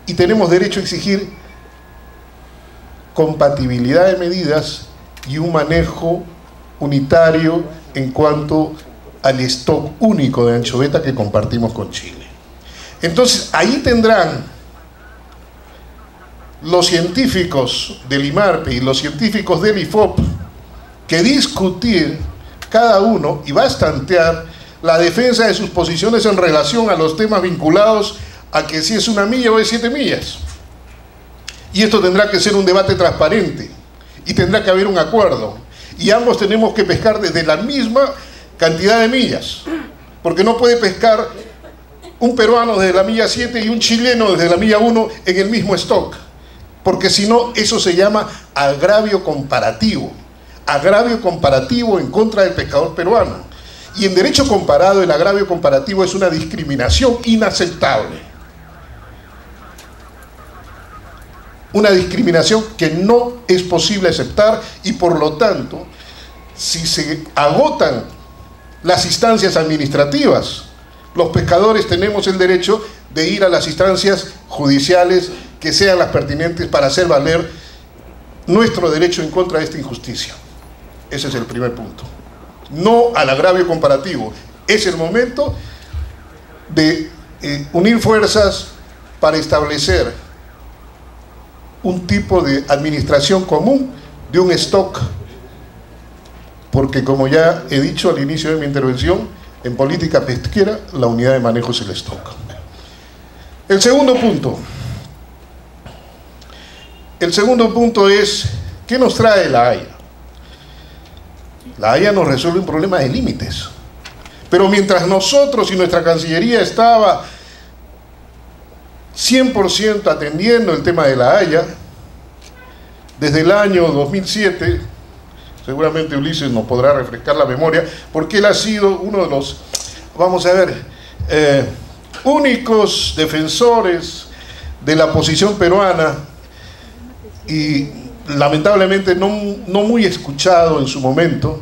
y tenemos derecho a exigir compatibilidad de medidas y un manejo unitario en cuanto al stock único de anchoveta que compartimos con Chile. Entonces, ahí tendrán los científicos del IMARPE y los científicos del IFOP que discutir cada uno y bastantear la defensa de sus posiciones en relación a los temas vinculados a que si es 1 milla o es 7 millas. Y esto tendrá que ser un debate transparente y tendrá que haber un acuerdo. Y ambos tenemos que pescar desde la misma cantidad de millas, porque no puede pescar un peruano desde la milla 7 y un chileno desde la milla 1 en el mismo stock, porque si no, eso se llama agravio comparativo en contra del pescador peruano. Y en derecho comparado, el agravio comparativo es una discriminación inaceptable, una discriminación que no es posible aceptar, y por lo tanto, si se agotan las instancias administrativas, los pescadores tenemos el derecho de ir a las instancias judiciales que sean las pertinentes para hacer valer nuestro derecho en contra de esta injusticia. Ese es el primer punto. No al agravio comparativo. Es el momento de unir fuerzas para establecer un tipo de administración común de un stock, porque como ya he dicho al inicio de mi intervención, en política pesquera la unidad de manejo es el stock. El segundo punto es, ¿qué nos trae La Haya? La Haya nos resuelve un problema de límites, pero mientras nosotros y nuestra Cancillería estaba 100% atendiendo el tema de La Haya, desde el año 2007, seguramente Ulises nos podrá refrescar la memoria, porque él ha sido uno de los, vamos a ver, únicos defensores de la posición peruana, y lamentablemente no muy escuchado en su momento,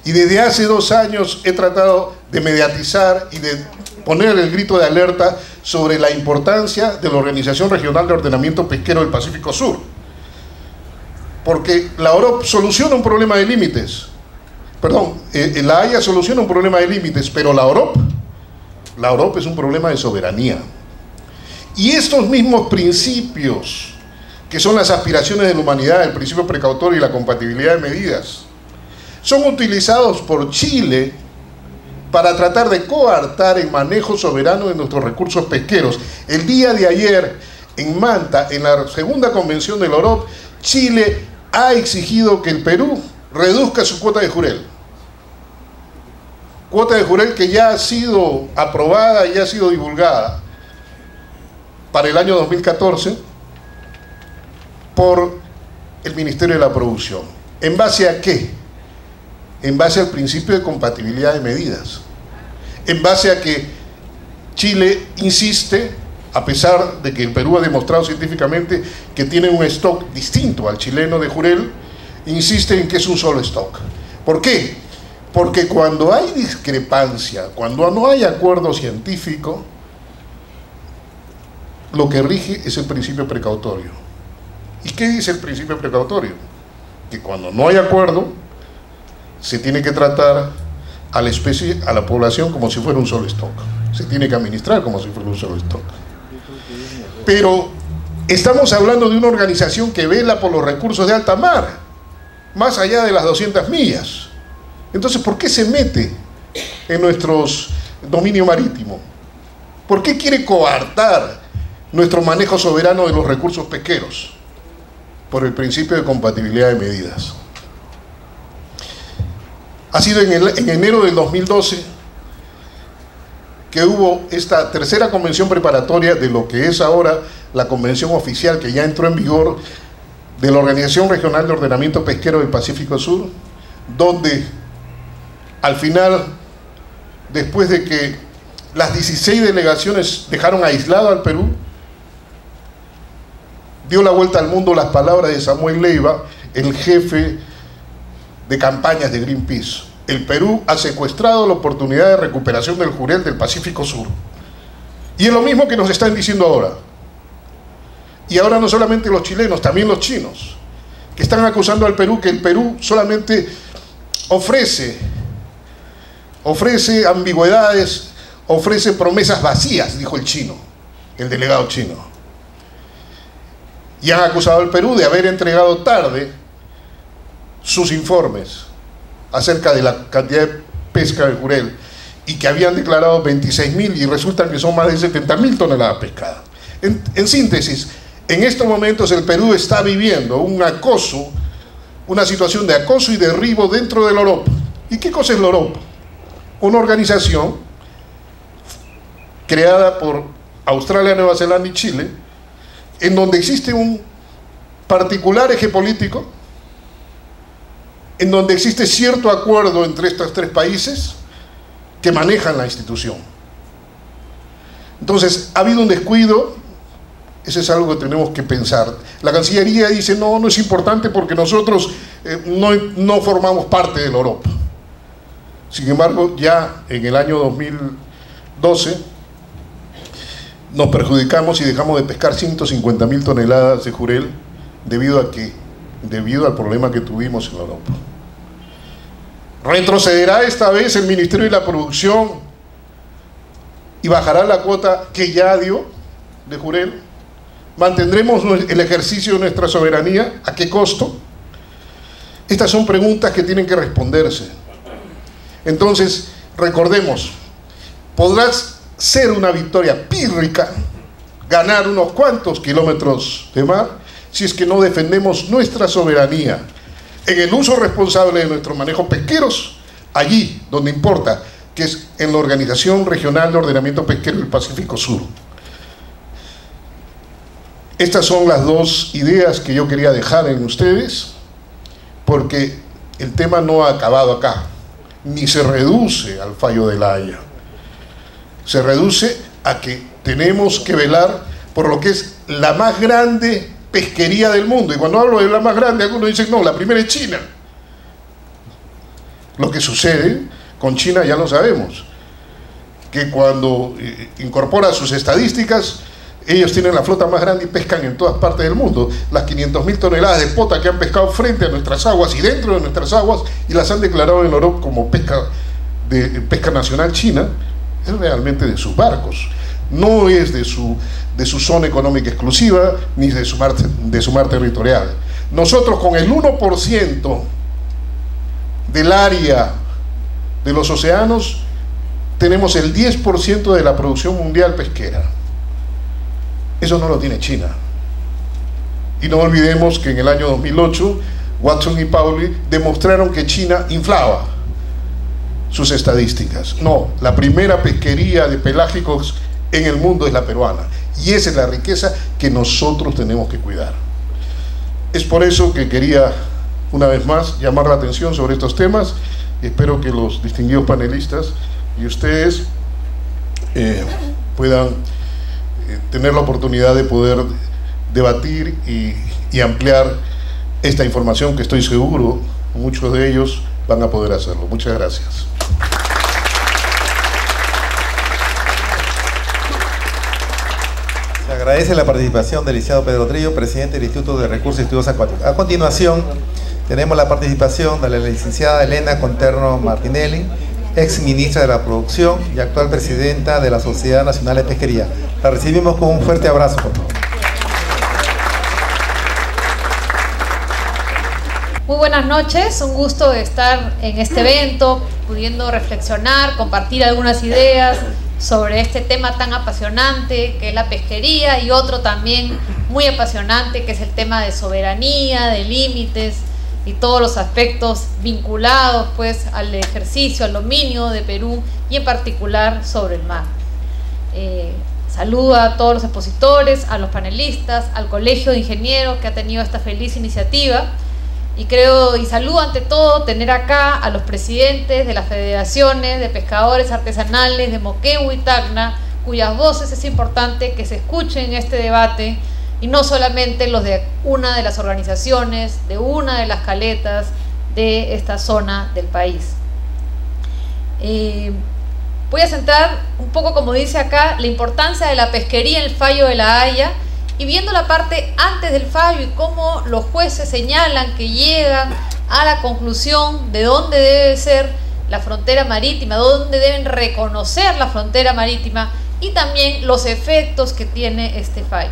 y desde hace 2 años he tratado de mediatizar y de poner el grito de alerta sobre la importancia de la Organización Regional de Ordenamiento Pesquero del Pacífico Sur, porque la OROP soluciona un problema de límites, La Haya soluciona un problema de límites, pero la OROP es un problema de soberanía. Y estos mismos principios, que son las aspiraciones de la humanidad, el principio precautorio y la compatibilidad de medidas, son utilizados por Chile para tratar de coartar el manejo soberano de nuestros recursos pesqueros. El día de ayer, en Manta, en la segunda convención del OROP, Chile ha exigido que el Perú reduzca su cuota de jurel. Cuota de jurel que ya ha sido aprobada y ha sido divulgada para el año 2014 por el Ministerio de la Producción. ¿En base a qué? En base al principio de compatibilidad de medidas. En base a que Chile insiste, a pesar de que el Perú ha demostrado científicamente que tiene un stock distinto al chileno de jurel, insiste en que es un solo stock. ¿Por qué? Porque cuando hay discrepancia, cuando no hay acuerdo científico, lo que rige es el principio precautorio. ¿Y qué dice el principio precautorio? Que cuando no hay acuerdo, se tiene que tratar a la especie, a la población, como si fuera un solo stock. Se tiene que administrar como si fuera un solo stock. Pero estamos hablando de una organización que vela por los recursos de alta mar, más allá de las 200 millas. Entonces, ¿por qué se mete en nuestro dominio marítimo? ¿Por qué quiere coartar nuestro manejo soberano de los recursos pesqueros? Por el principio de compatibilidad de medidas. Ha sido en enero del 2012 que hubo esta tercera convención preparatoria de lo que es ahora la convención oficial que ya entró en vigor de la Organización Regional de Ordenamiento Pesquero del Pacífico Sur, donde al final, después de que las 16 delegaciones dejaron aislado al Perú, dio la vuelta al mundo las palabras de Samuel Leiva, el jefe de campañas de Greenpeace. El Perú ha secuestrado la oportunidad de recuperación del jurel del Pacífico Sur. Y es lo mismo que nos están diciendo ahora. Y ahora no solamente los chilenos, también los chinos, que están acusando al Perú que el Perú solamente ofrece ambigüedades, ofrece promesas vacías, dijo el chino, el delegado chino. Y han acusado al Perú de haber entregado tarde sus informes acerca de la cantidad de pesca del jurel, y que habían declarado 26.000 y resulta que son más de 70.000 toneladas pescadas. En síntesis, en estos momentos el Perú está viviendo un acoso, una situación de acoso y derribo dentro del OROP. ¿Y qué cosa es el OROP? Una organización creada por Australia, Nueva Zelanda y Chile, en donde existe un particular eje político, en donde existe cierto acuerdo entre estos tres países que manejan la institución. Entonces, ha habido un descuido, eso es algo que tenemos que pensar. La Cancillería dice, no es importante porque nosotros no formamos parte del OROP. Sin embargo, ya en el año 2012 nos perjudicamos y dejamos de pescar 150.000 toneladas de jurel debido al problema que tuvimos en Europa. ¿Retrocederá esta vez el Ministerio de la Producción y bajará la cuota que ya dio de jurel? ¿Mantendremos el ejercicio de nuestra soberanía? ¿A qué costo? Estas son preguntas que tienen que responderse. Entonces, recordemos, podrás ser una victoria pírrica, ganar unos cuantos kilómetros de mar, si es que no defendemos nuestra soberanía en el uso responsable de nuestros manejos pesqueros, allí donde importa, que es en la Organización Regional de Ordenamiento Pesquero del Pacífico Sur. Estas son las dos ideas que yo quería dejar en ustedes, porque el tema no ha acabado acá, ni se reduce al fallo de La Haya. Se reduce a que tenemos que velar por lo que es la más grande pesquería del mundo. Y cuando hablo de la más grande, algunos dicen, no, la primera es China. Lo que sucede con China ya lo sabemos, que cuando incorpora sus estadísticas, ellos tienen la flota más grande y pescan en todas partes del mundo. Las 500.000 toneladas de pota que han pescado frente a nuestras aguas y dentro de nuestras aguas, y las han declarado en OROP como pesca nacional china, es realmente de sus barcos. No es de su zona económica exclusiva, ni de su mar territorial. Nosotros con el 1% del área de los océanos tenemos el 10% de la producción mundial pesquera. Eso no lo tiene China. Y no olvidemos que en el año 2008, Watson y Pauli demostraron que China inflaba sus estadísticas. No, la primera pesquería de pelágicos en el mundo es la peruana. Y esa es la riqueza que nosotros tenemos que cuidar. Es por eso que quería, una vez más, llamar la atención sobre estos temas. Y espero que los distinguidos panelistas y ustedes puedan tener la oportunidad de poder debatir y ampliar esta información, que estoy seguro muchos de ellos van a poder hacerlo. Muchas gracias. Se agradece la participación del licenciado Pedro Trillo, presidente del Instituto de Recursos y Estudios Acuáticos. A continuación, tenemos la participación de la licenciada Elena Conterno Martinelli, ex ministra de la Producción y actual presidenta de la Sociedad Nacional de Pesquería. La recibimos con un fuerte abrazo, por favor. Muy buenas noches, un gusto estar en este evento, pudiendo reflexionar, compartir algunas ideas sobre este tema tan apasionante que es la pesquería, y otro también muy apasionante que es el tema de soberanía, de límites y todos los aspectos vinculados pues al ejercicio, al dominio de Perú y en particular sobre el mar. Saludo a todos los expositores, a los panelistas, al Colegio de Ingenieros que ha tenido esta feliz iniciativa, y creo y saludo ante todo tener acá a los presidentes de las federaciones de pescadores artesanales de Moquegua y Tacna, cuyas voces es importante que se escuchen en este debate, y no solamente los de una de las organizaciones, de una de las caletas de esta zona del país. Voy a centrar un poco, como dice acá, la importancia de la pesquería en el fallo de La Haya, y viendo la parte antes del fallo y cómo los jueces señalan que llegan a la conclusión de dónde debe ser la frontera marítima, dónde deben reconocer la frontera marítima, y también los efectos que tiene este fallo.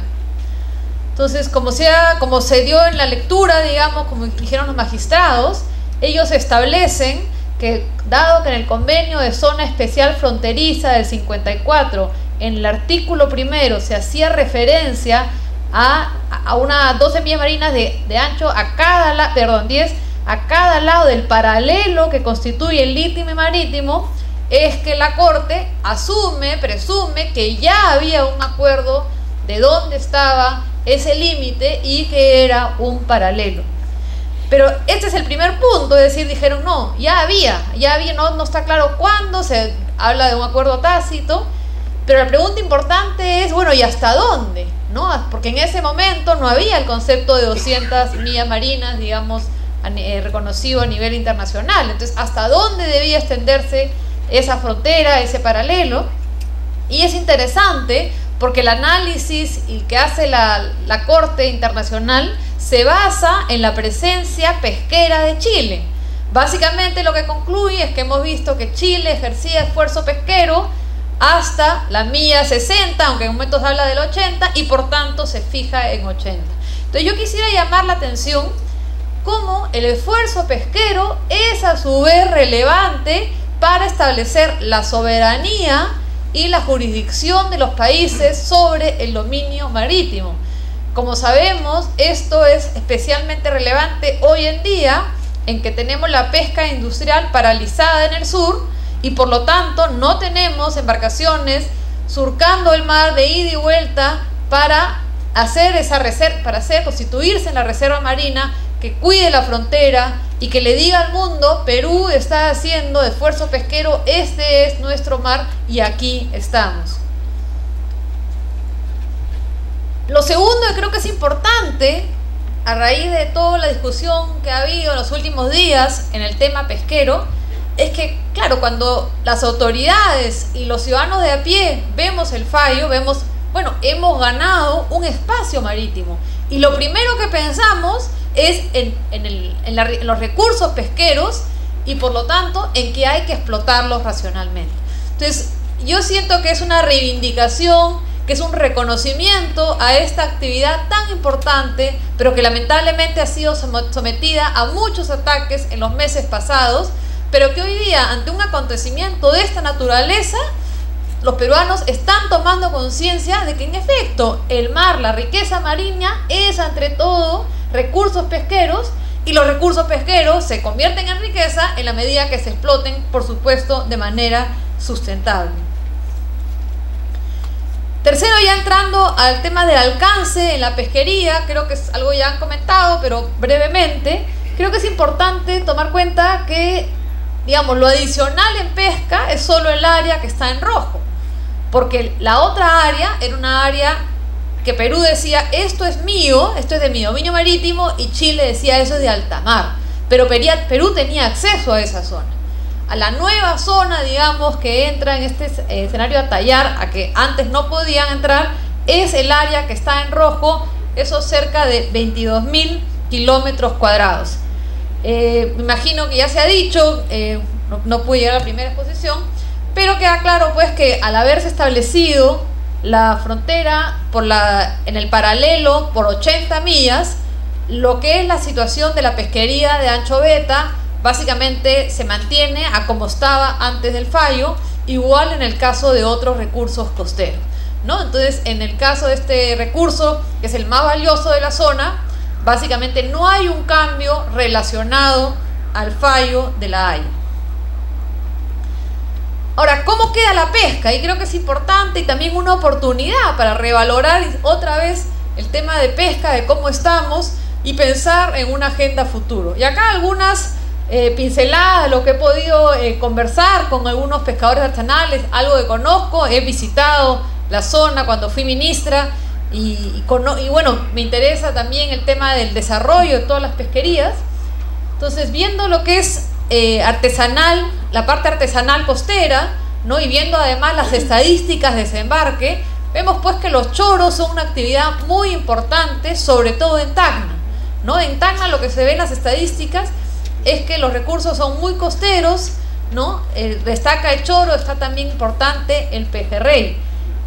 Entonces, como se dio en la lectura, digamos, como dijeron los magistrados, ellos establecen que, dado que en el convenio de zona especial fronteriza del 54, en el artículo primero se hacía referencia a unas 12 millas marinas de ancho a cada lado, perdón, 10 a cada lado del paralelo que constituye el límite marítimo, es que la Corte presume que ya había un acuerdo de dónde estaba ese límite y que era un paralelo. Pero este es el primer punto, es decir, dijeron no, ya había, no está claro cuándo, se habla de un acuerdo tácito, pero la pregunta importante es, bueno, ¿y hasta dónde? ¿No? Porque en ese momento no había el concepto de 200 millas marinas, digamos, reconocido a nivel internacional. Entonces, ¿hasta dónde debía extenderse esa frontera, ese paralelo? Y es interesante porque el análisis que hace la Corte Internacional se basa en la presencia pesquera de Chile. Básicamente lo que concluye es que hemos visto que Chile ejercía esfuerzo pesquero hasta la milla 60, aunque en momentos habla del 80, y por tanto se fija en 80. Entonces yo quisiera llamar la atención cómo el esfuerzo pesquero es a su vez relevante para establecer la soberanía y la jurisdicción de los países sobre el dominio marítimo. Como sabemos, esto es especialmente relevante hoy en día, en que tenemos la pesca industrial paralizada en el sur, y por lo tanto no tenemos embarcaciones surcando el mar de ida y vuelta para hacer esa reserva, constituirse en la reserva marina que cuide la frontera y que le diga al mundo: Perú está haciendo esfuerzo pesquero, este es nuestro mar y aquí estamos. Lo segundo que creo que es importante, a raíz de toda la discusión que ha habido en los últimos días en el tema pesquero, es que, claro, cuando las autoridades y los ciudadanos de a pie vemos el fallo, vemos, bueno, hemos ganado un espacio marítimo, y lo primero que pensamos es en los recursos pesqueros, y por lo tanto en que hay que explotarlos racionalmente. Entonces yo siento que es una reivindicación, que es un reconocimiento a esta actividad tan importante, pero que lamentablemente ha sido sometida a muchos ataques en los meses pasados, pero que hoy día, ante un acontecimiento de esta naturaleza, los peruanos están tomando conciencia de que en efecto el mar, la riqueza marina, es entre todo recursos pesqueros, y los recursos pesqueros se convierten en riqueza en la medida que se exploten, por supuesto, de manera sustentable. Tercero, ya entrando al tema del alcance en la pesquería, creo que es algo ya han comentado, pero brevemente, creo que es importante tomar cuenta que, digamos, lo adicional en pesca es solo el área que está en rojo, porque la otra área era una área que Perú decía, esto es mío, esto es de mi dominio marítimo, y Chile decía, eso es de alta mar, pero Perú tenía acceso a esa zona. A la nueva zona, digamos, que entra en este escenario a tallar, a que antes no podían entrar, es el área que está en rojo, eso cerca de 22.000 kilómetros cuadrados. Me imagino que ya se ha dicho, no pude llegar a la primera exposición, pero queda claro pues que al haberse establecido la frontera en el paralelo por 80 millas, lo que es la situación de la pesquería de anchoveta básicamente se mantiene a como estaba antes del fallo, igual en el caso de otros recursos costeros, ¿no? Entonces, en el caso de este recurso, que es el más valioso de la zona, básicamente no hay un cambio relacionado al fallo de la Haya. Ahora, ¿cómo queda la pesca? Y creo que es importante y también una oportunidad para revalorar otra vez el tema de pesca, de cómo estamos, y pensar en una agenda futuro. Y acá algunas pinceladas de lo que he podido conversar con algunos pescadores artesanales, algo que conozco, he visitado la zona cuando fui ministra y bueno, me interesa también el tema del desarrollo de todas las pesquerías. Entonces, viendo lo que es artesanal, la parte artesanal costera, ¿no? Y viendo además las estadísticas de desembarque, vemos pues que los choros son una actividad muy importante, sobre todo en Tacna, ¿no? En Tacna lo que se ve en las estadísticas es que los recursos son muy costeros, ¿no? Destaca el choro, está también importante el pejerrey.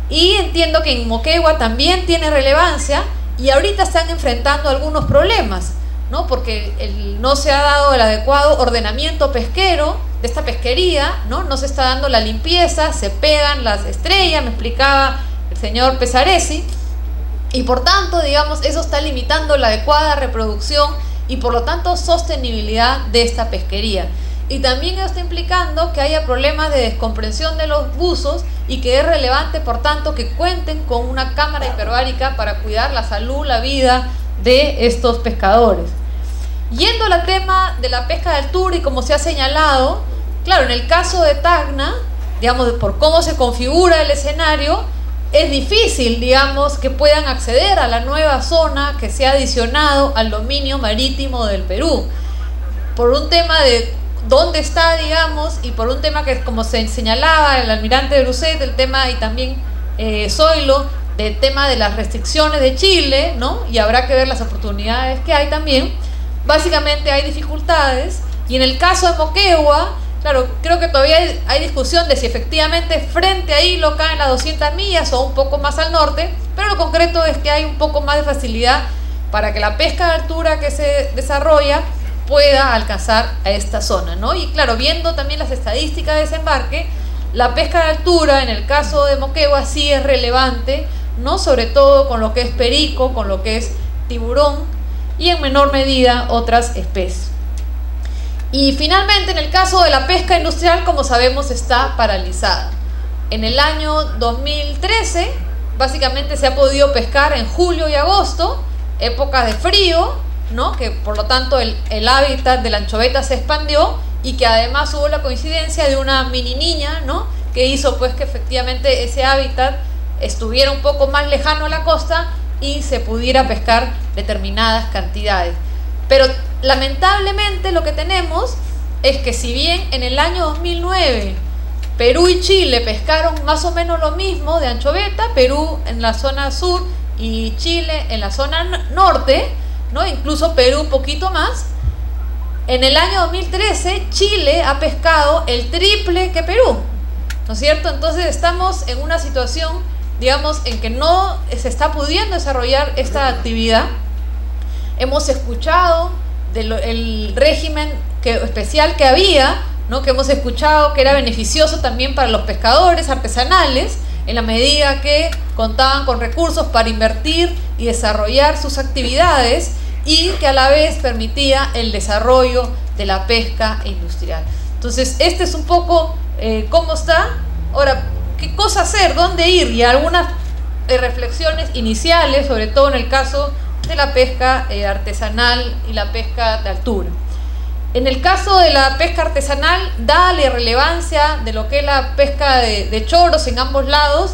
Y entiendo que en Moquegua también tiene relevancia, y ahorita están enfrentando algunos problemas, ¿no? Porque no se ha dado el adecuado ordenamiento pesquero de esta pesquería, ¿no? No se está dando la limpieza, se pegan las estrellas, me explicaba el señor Pesaresi, y por tanto, digamos, eso está limitando la adecuada reproducción y por lo tanto sostenibilidad de esta pesquería. Y también eso está implicando que haya problemas de descomprensión de los buzos, y que es relevante por tanto que cuenten con una cámara hiperbárica para cuidar la salud, la vida de estos pescadores. Yendo al tema de la pesca de altura, y como se ha señalado, claro, en el caso de Tacna, digamos, por cómo se configura el escenario, es difícil, digamos, que puedan acceder a la nueva zona que se ha adicionado al dominio marítimo del Perú, por un tema de dónde está, digamos, y por un tema que, como se señalaba el almirante de Bruset, el tema, y también Zoilo, del tema de las restricciones de Chile, ¿no? Y habrá que ver las oportunidades que hay también. Básicamente hay dificultades, y en el caso de Moquegua, claro, creo que todavía hay discusión de si efectivamente frente a Hilo caen las 200 millas o un poco más al norte, pero lo concreto es que hay un poco más de facilidad para que la pesca de altura que se desarrolla pueda alcanzar a esta zona, ¿no? Y claro, viendo también las estadísticas de desembarque, la pesca de altura en el caso de Moquegua sí es relevante, ¿no? Sobre todo con lo que es perico, con lo que es tiburón, y en menor medida otras especies. Y finalmente, en el caso de la pesca industrial, como sabemos, está paralizada. En el año 2013, básicamente se ha podido pescar en julio y agosto, épocas de frío, ¿no? Que por lo tanto el hábitat de la anchoveta se expandió, y que además hubo la coincidencia de una mini niña, ¿no? Que hizo pues que efectivamente ese hábitat estuviera un poco más lejano a la costa y se pudiera pescar determinadas cantidades. Pero lamentablemente lo que tenemos es que, si bien en el año 2009 Perú y Chile pescaron más o menos lo mismo de anchoveta, Perú en la zona sur y Chile en la zona norte, ¿no? Incluso Perú un poquito más, en el año 2013 Chile ha pescado el triple que Perú, ¿no es cierto? Entonces estamos en una situación, digamos, en que no se está pudiendo desarrollar esta actividad. Hemos escuchado del régimen especial que había, ¿no?, que hemos escuchado que era beneficioso también para los pescadores artesanales, en la medida que contaban con recursos para invertir y desarrollar sus actividades, y que a la vez permitía el desarrollo de la pesca industrial. Entonces, este es un poco cómo está. Ahora, ¿qué cosa hacer? ¿Dónde ir? Y algunas reflexiones iniciales, sobre todo en el caso de la pesca artesanal y la pesca de altura. En el caso de la pesca artesanal, dada la relevancia de lo que es la pesca de choros en ambos lados,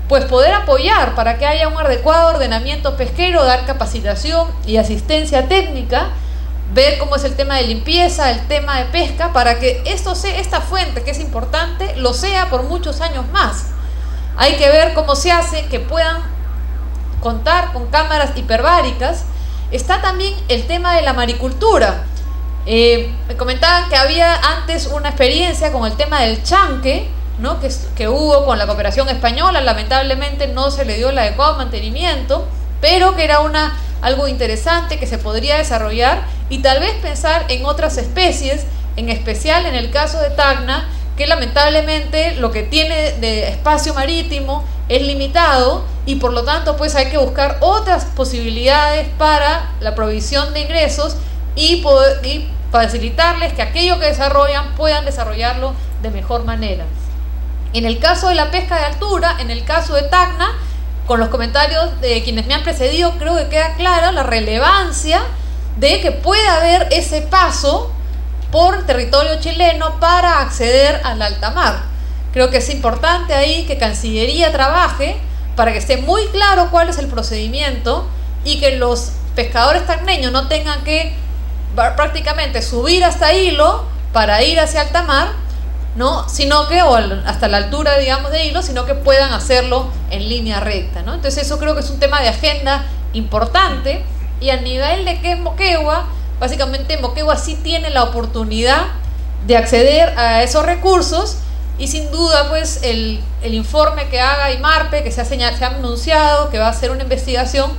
pues poder apoyar para que haya un adecuado ordenamiento pesquero, dar capacitación y asistencia técnica, ver cómo es el tema de limpieza, el tema de pesca, para que esta fuente, que es importante, lo sea por muchos años más. Hay que ver cómo se hace que puedan contar con cámaras hiperbáricas. Está también el tema de la maricultura. Me comentaban que había antes una experiencia con el tema del chanque, ¿no?, que hubo con la cooperación española. Lamentablemente no se le dio el adecuado mantenimiento, pero que era algo interesante que se podría desarrollar, y tal vez pensar en otras especies, en especial en el caso de Tacna, que lamentablemente lo que tiene de espacio marítimo es limitado, y por lo tanto pues hay que buscar otras posibilidades para la provisión de ingresos y facilitarles que aquello que desarrollan puedan desarrollarlo de mejor manera. En el caso de la pesca de altura, en el caso de Tacna, con los comentarios de quienes me han precedido, creo que queda clara la relevancia de que pueda haber ese paso por territorio chileno para acceder al alta mar. Creo que es importante ahí que Cancillería trabaje para que esté muy claro cuál es el procedimiento, y que los pescadores tacneños no tengan que prácticamente subir hasta Hilo para ir hacia alta mar, ¿no?, sino que, o hasta la altura, digamos, de Hilo, sino que puedan hacerlo en línea recta, ¿no? Entonces eso creo que es un tema de agenda importante. Y a nivel de qué es Moquegua, básicamente Moquegua sí tiene la oportunidad de acceder a esos recursos, y sin duda pues el informe que haga IMARPE, que se ha anunciado que va a hacer una investigación,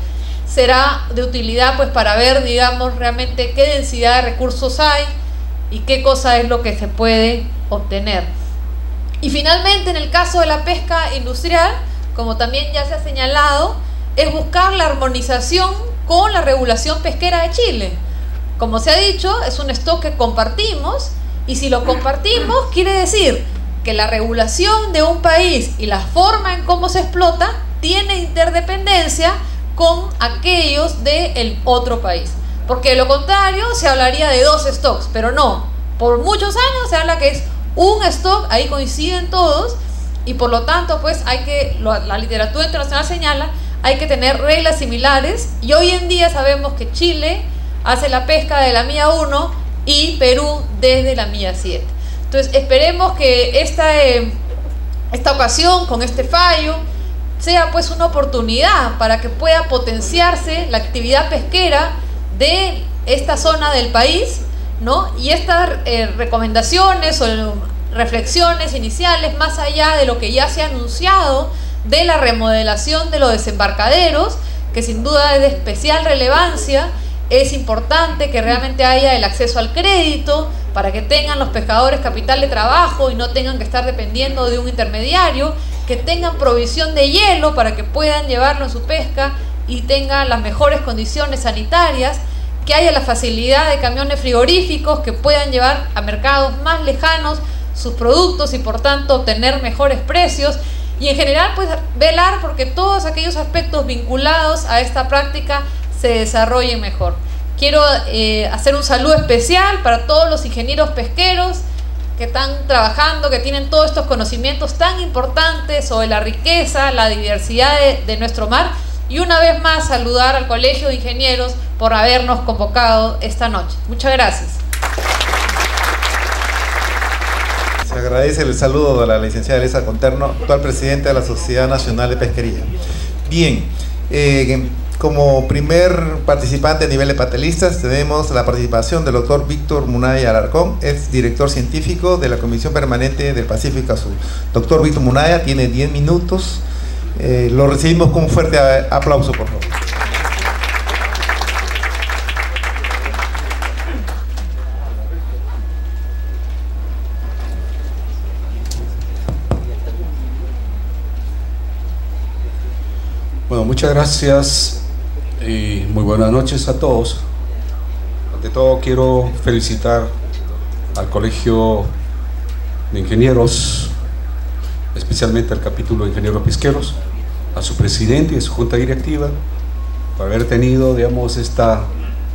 será de utilidad pues para ver, digamos, realmente qué densidad de recursos hay y qué cosa es lo que se puede obtener. Y finalmente, en el caso de la pesca industrial, como también ya se ha señalado, es buscar la armonización con la regulación pesquera de Chile. Como se ha dicho, es un stock que compartimos, y si lo compartimos quiere decir que la regulación de un país y la forma en cómo se explota tiene interdependencia con aquellos del otro país, porque de lo contrario se hablaría de dos stocks, pero no, por muchos años se habla que es un stock, ahí coinciden todos, y por lo tanto pues la literatura internacional señala, hay que tener reglas similares, y hoy en día sabemos que Chile hace la pesca de la milla 1 y Perú desde la milla 7. Entonces esperemos que esta ocasión, con este fallo, sea pues una oportunidad para que pueda potenciarse la actividad pesquera de esta zona del país, ¿no? Y estas recomendaciones o reflexiones iniciales, más allá de lo que ya se ha anunciado de la remodelación de los desembarcaderos, que sin duda es de especial relevancia, es importante que realmente haya el acceso al crédito para que tengan los pescadores capital de trabajo y no tengan que estar dependiendo de un intermediario, que tengan provisión de hielo para que puedan llevarlo en su pesca y tengan las mejores condiciones sanitarias, que haya la facilidad de camiones frigoríficos que puedan llevar a mercados más lejanos sus productos y por tanto obtener mejores precios, y en general pues velar porque todos aquellos aspectos vinculados a esta práctica se desarrollen mejor. Quiero hacer un saludo especial para todos los ingenieros pesqueros que están trabajando, que tienen todos estos conocimientos tan importantes sobre la riqueza, la diversidad de nuestro mar, y una vez más saludar al Colegio de Ingenieros por habernos convocado esta noche. Muchas gracias. Se agradece el saludo de la licenciada Elisa Conterno, actual presidenta de la Sociedad Nacional de Pesquería. Bien, como primer participante a nivel de panelistas tenemos la participación del doctor Víctor Munaya Alarcón, es director científico de la Comisión Permanente del Pacífico Azul. Doctor Víctor Munaya tiene 10 minutos. Lo recibimos con un fuerte aplauso, por favor. Muchas gracias y muy buenas noches a todos. Ante todo quiero felicitar al Colegio de Ingenieros, especialmente al capítulo de Ingenieros Pesqueros, a su presidente y a su junta directiva por haber tenido, digamos, esta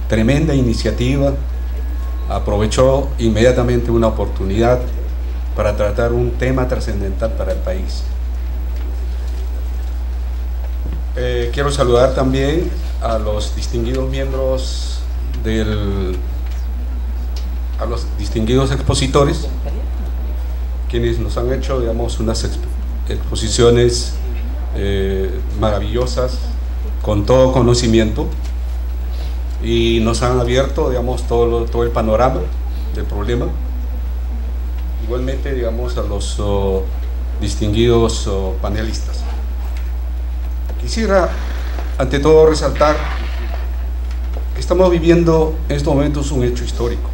tremenda iniciativa. Aprovechó inmediatamente una oportunidad para tratar un tema trascendental para el país. Quiero saludar también a los distinguidos miembros a los distinguidos expositores, quienes nos han hecho, digamos, unas exposiciones maravillosas, con todo conocimiento, y nos han abierto, digamos, todo el panorama del problema. Igualmente, digamos, a los distinguidos panelistas. Quisiera, ante todo, resaltar que estamos viviendo en estos momentos un hecho histórico.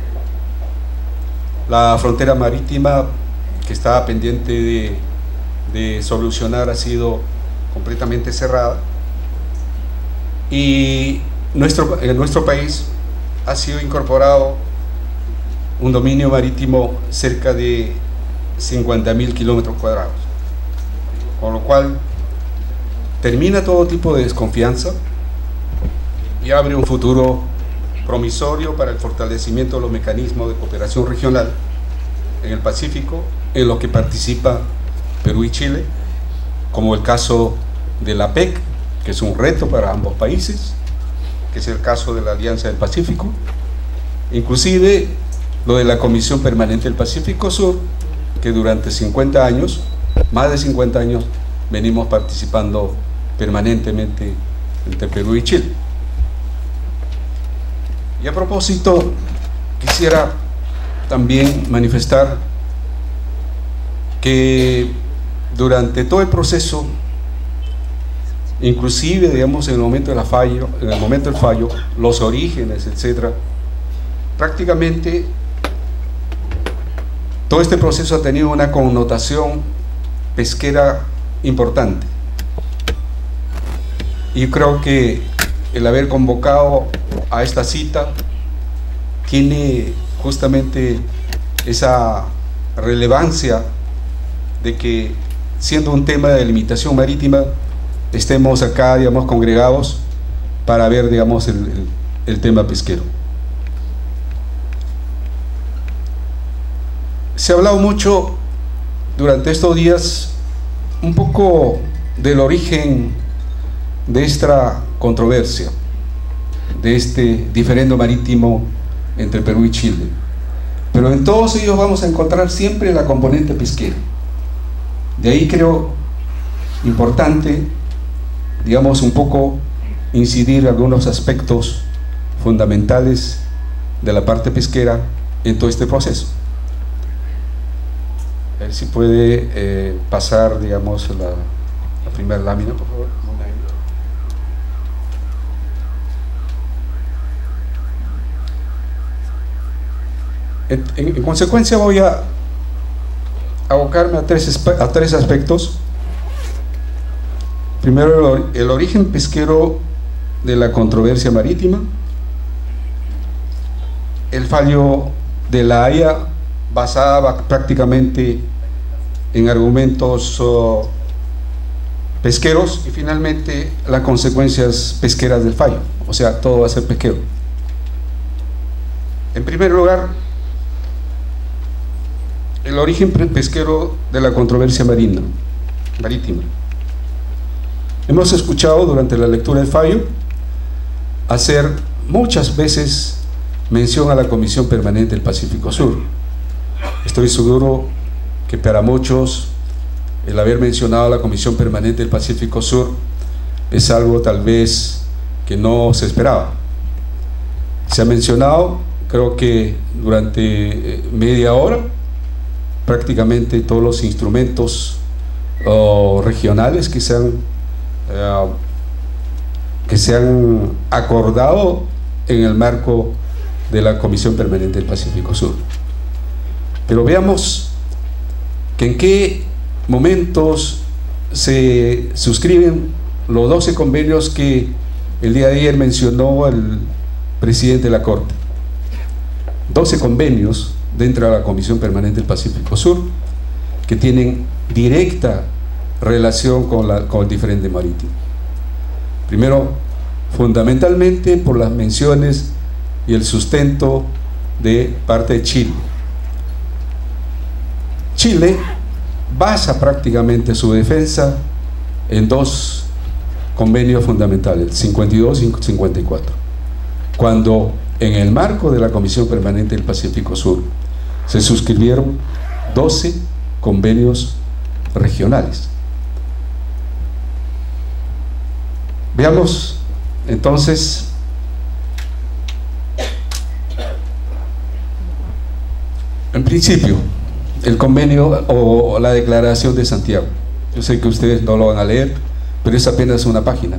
La frontera marítima que estaba pendiente de solucionar ha sido completamente cerrada, y en nuestro país ha sido incorporado un dominio marítimo cerca de 50.000 kilómetros cuadrados, con lo cual termina todo tipo de desconfianza y abre un futuro promisorio para el fortalecimiento de los mecanismos de cooperación regional en el Pacífico, en lo que participa Perú y Chile, como el caso de la PEC, que es un reto para ambos países, que es el caso de la Alianza del Pacífico, inclusive lo de la Comisión Permanente del Pacífico Sur, que durante 50 años, más de 50 años, venimos participando permanentemente entre Perú y Chile. Y a propósito, quisiera también manifestar que durante todo el proceso, inclusive, digamos, en el momento del fallo, los orígenes, etcétera, prácticamente todo este proceso ha tenido una connotación pesquera importante. Y creo que el haber convocado a esta cita tiene justamente esa relevancia de que, siendo un tema de delimitación marítima, estemos acá, digamos, congregados para ver, digamos, el tema pesquero. Se ha hablado mucho durante estos días un poco del origen de esta controversia, de este diferendo marítimo entre Perú y Chile, pero en todos ellos vamos a encontrar siempre la componente pesquera. De ahí creo importante, digamos, un poco incidir algunos aspectos fundamentales de la parte pesquera en todo este proceso. A ver si puede pasar, digamos, la primera lámina, por favor. En consecuencia, voy a abocarme a tres aspectos. Primero, el origen pesquero de la controversia marítima, el fallo de La Haya basada prácticamente en argumentos pesqueros, y finalmente las consecuencias pesqueras del fallo, o sea, todo va a ser pesquero. En primer lugar, el origen pesquero de la controversia marítima. Hemos escuchado durante la lectura del fallo hacer muchas veces mención a la Comisión Permanente del Pacífico Sur. Estoy seguro que para muchos el haber mencionado a la Comisión Permanente del Pacífico Sur es algo tal vez que no se esperaba. Se ha mencionado, creo que durante media hora, prácticamente todos los instrumentos regionales que se han acordado en el marco de la Comisión Permanente del Pacífico Sur. Pero veamos que en qué momentos se suscriben los 12 convenios que el día de ayer mencionó el presidente de la Corte. 12 convenios dentro de la Comisión Permanente del Pacífico Sur que tienen directa relación con el diferente marítimo. Primero, fundamentalmente por las menciones y el sustento de parte de Chile. Chile basa prácticamente su defensa en dos convenios fundamentales, 52 y 54, cuando en el marco de la Comisión Permanente del Pacífico Sur se suscribieron 12 convenios regionales. Veamos entonces en principio el convenio o la Declaración de Santiago. Yo sé que ustedes no lo van a leer, pero es apenas una página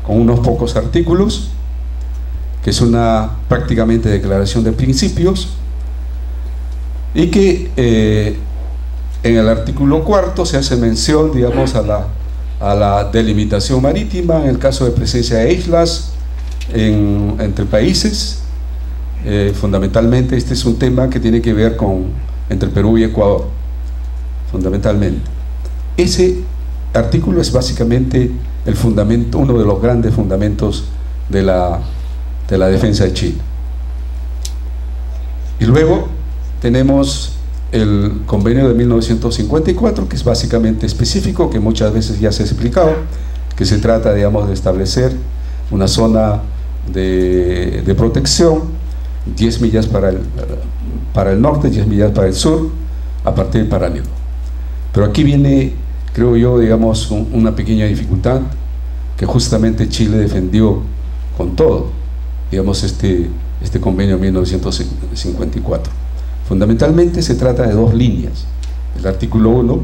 con unos pocos artículos, que es una prácticamente declaración de principios, y que en el artículo 4 se hace mención, digamos, a la delimitación marítima en el caso de presencia de islas entre países. Fundamentalmente este es un tema que tiene que ver entre Perú y Ecuador, fundamentalmente. Ese artículo es básicamente el fundamento, uno de los grandes fundamentos de la defensa de Chile. Y luego tenemos el convenio de 1954, que es básicamente específico, que muchas veces ya se ha explicado, que se trata, digamos, de establecer una zona de protección, 10 millas para el norte, 10 millas para el sur, a partir del paralelo. Pero aquí viene, creo yo, digamos, una pequeña dificultad que justamente Chile defendió con todo, digamos, este convenio de 1954. Fundamentalmente se trata de dos líneas. El artículo 1,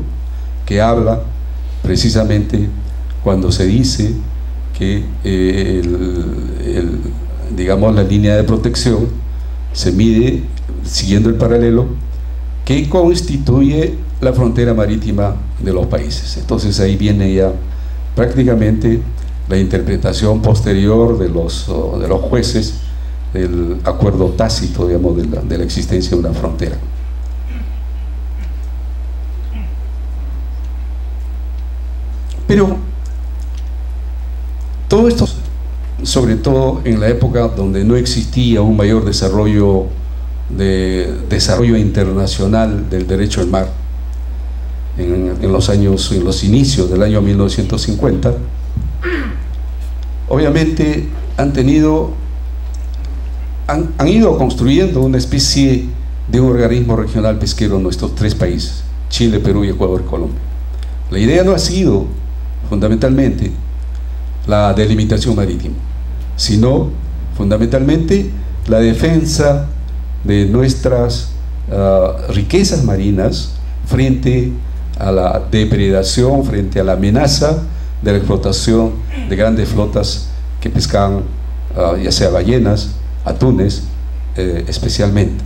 que habla precisamente cuando se dice que digamos, la línea de protección se mide siguiendo el paralelo que constituye la frontera marítima de los países. Entonces ahí viene ya prácticamente la interpretación posterior de los jueces del acuerdo tácito, digamos, de la existencia de una frontera. Pero todo esto, sobre todo en la época donde no existía un mayor desarrollo internacional del derecho al mar, en los inicios del año 1950, obviamente han ido construyendo una especie de un organismo regional pesquero en nuestros tres países, Chile, Perú y Ecuador y Colombia. La idea no ha sido fundamentalmente la delimitación marítima, sino fundamentalmente la defensa de nuestras riquezas marinas frente a la depredación, frente a la amenaza de la explotación de grandes flotas que pescaban ya sea ballenas, atunes, especialmente.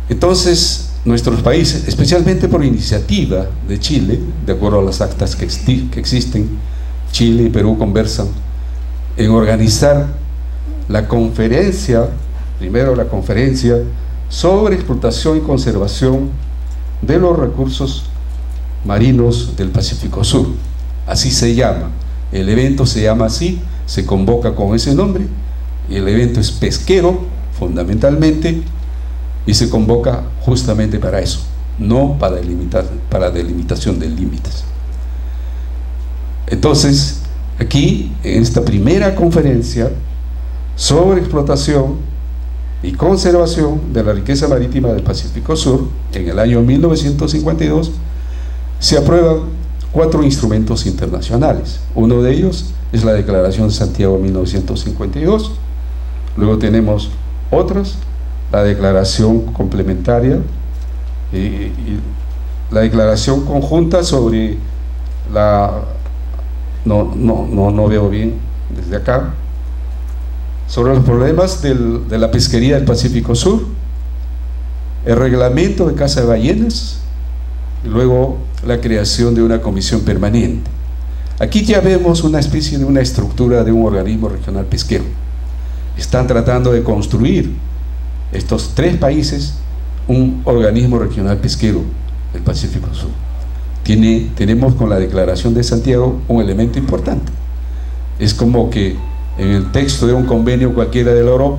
Entonces nuestros países, especialmente por iniciativa de Chile, de acuerdo a las actas que existen, Chile y Perú conversan en organizar la conferencia, primero la conferencia sobre explotación y conservación de los recursos marinos del Pacífico Sur. Así se llama, el evento se llama así, se convoca con ese nombre, y el evento es pesquero fundamentalmente, y se convoca justamente para eso, no para delimitación de límites. Entonces, aquí en esta primera conferencia sobre explotación y conservación de la riqueza marítima del Pacífico Sur, en el año 1952, se aprueban 4 instrumentos internacionales. Uno de ellos es la Declaración de Santiago de 1952, luego tenemos otras, la Declaración Complementaria y la Declaración Conjunta sobre no veo bien desde acá, sobre los problemas de la pesquería del Pacífico Sur, el reglamento de caza de ballenas luego la creación de una comisión permanente. Aquí ya vemos una especie de una estructura de un organismo regional pesquero. Están tratando de construir estos tres países un organismo regional pesquero del Pacífico Sur. Tenemos con la Declaración de Santiago un elemento importante. Es como que en el texto de un convenio cualquiera de la Europa,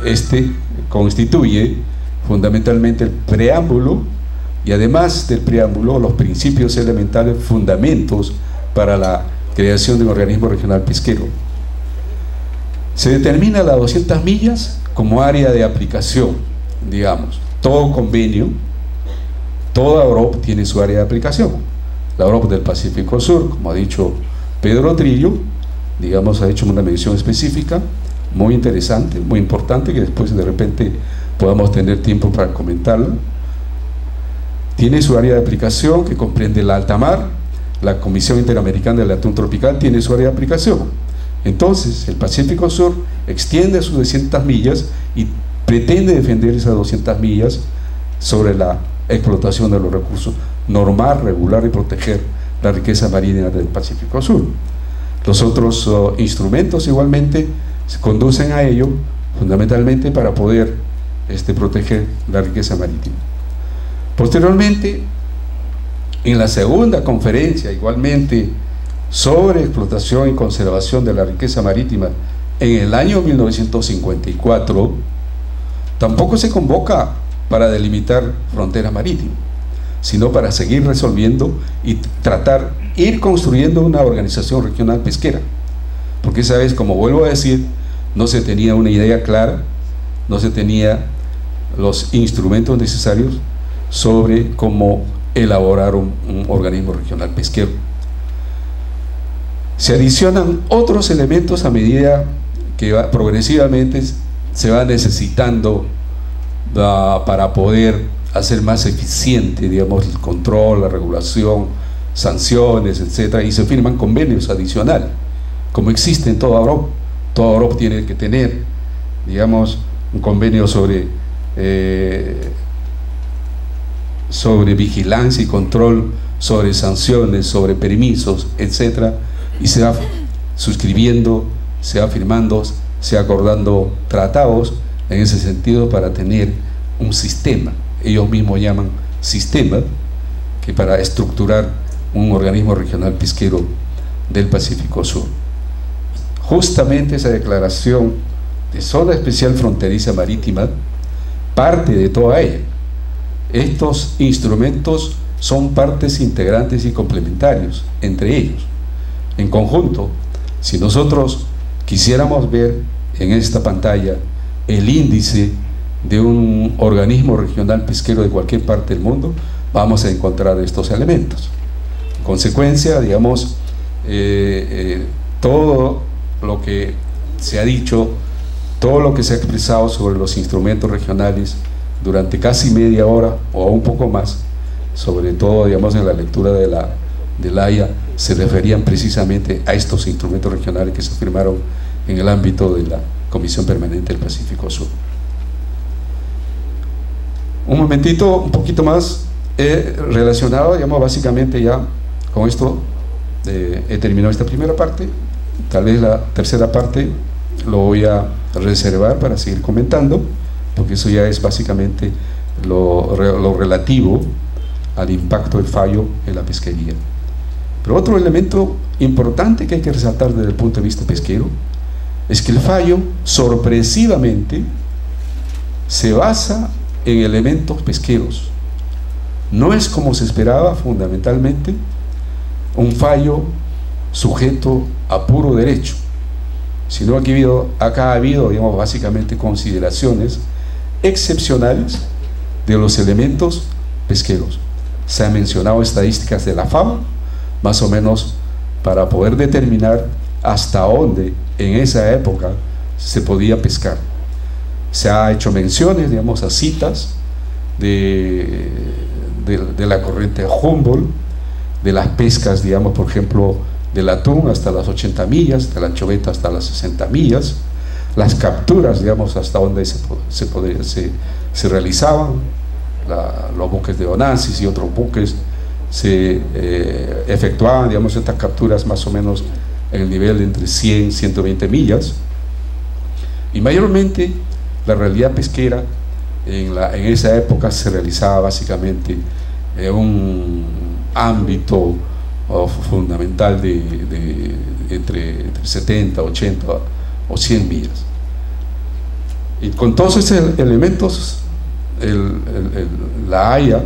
este constituye fundamentalmente el preámbulo, y además del preámbulo, los principios elementales, fundamentos para la creación de un organismo regional pesquero. Se determina las 200 millas como área de aplicación, digamos. Todo convenio, toda Europa tiene su área de aplicación. La Europa del Pacífico Sur, como ha dicho Pedro Trillo, digamos, ha hecho una mención específica, muy interesante, muy importante, que después de repente podamos tener tiempo para comentarlo. Tiene su área de aplicación que comprende la alta mar. La Comisión Interamericana del Atún Tropical tiene su área de aplicación. Entonces, el Pacífico Sur extiende sus 200 millas y pretende defender esas 200 millas sobre la explotación de los recursos, normar, regular y proteger la riqueza marina del Pacífico Sur. Los otros instrumentos igualmente se conducen a ello, fundamentalmente para poder proteger la riqueza marítima. Posteriormente, en la segunda conferencia, igualmente, sobre explotación y conservación de la riqueza marítima en el año 1954, tampoco se convoca para delimitar fronteras marítimas, sino para seguir resolviendo y tratar, ir construyendo una organización regional pesquera, porque esa vez, como vuelvo a decir, no se tenía una idea clara, no se tenía los instrumentos necesarios sobre cómo elaborar un organismo regional pesquero. Se adicionan otros elementos a medida que progresivamente se va necesitando para poder hacer más eficiente, digamos, el control, la regulación, sanciones, etcétera, y se firman convenios adicionales, como existe en toda Europa. Toda Europa tiene que tener, digamos, un convenio sobre vigilancia y control, sobre sanciones, sobre permisos, etcétera, y se va suscribiendo, se va firmando, se va acordando tratados en ese sentido para tener un sistema. Ellos mismos llaman sistema, que para estructurar un organismo regional pesquero del Pacífico Sur. Justamente esa declaración de zona especial fronteriza marítima parte de toda ella. Estos instrumentos son partes integrantes y complementarios entre ellos. En conjunto, si nosotros quisiéramos ver en esta pantalla el índice de un organismo regional pesquero de cualquier parte del mundo, vamos a encontrar estos elementos. En consecuencia, digamos, todo lo que se ha dicho, todo lo que se ha expresado sobre los instrumentos regionales durante casi media hora o un poco más, sobre todo, digamos, en la lectura de la Haya, se referían precisamente a estos instrumentos regionales que se firmaron en el ámbito de la Comisión Permanente del Pacífico Sur. Un momentito, un poquito más relacionado, digamos, básicamente ya con esto he terminado esta primera parte. Tal vez la tercera parte lo voy a reservar para seguir comentando, porque eso ya es básicamente lo relativo al impacto del fallo en la pesquería. Pero otro elemento importante que hay que resaltar desde el punto de vista pesquero es que el fallo sorpresivamente se basa en elementos pesqueros. No es como se esperaba fundamentalmente un fallo sujeto a puro derecho, sino que acá ha habido, digamos, básicamente consideraciones excepcionales de los elementos pesqueros. Se han mencionado estadísticas de la FAO, más o menos para poder determinar hasta dónde en esa época se podía pescar. Se ha hecho menciones, digamos, a citas de la corriente Humboldt, de las pescas, digamos, por ejemplo, del atún hasta las 80 millas, de la anchoveta hasta las 60 millas, las capturas, digamos, hasta donde se realizaban, los buques de Onassis y otros buques se efectuaban, digamos, estas capturas más o menos en el nivel de entre 100 y 120 millas, y mayormente la realidad pesquera en esa época se realizaba básicamente en un ámbito fundamental de entre 70, 80 o 100 millas. Y con todos esos elementos la Haya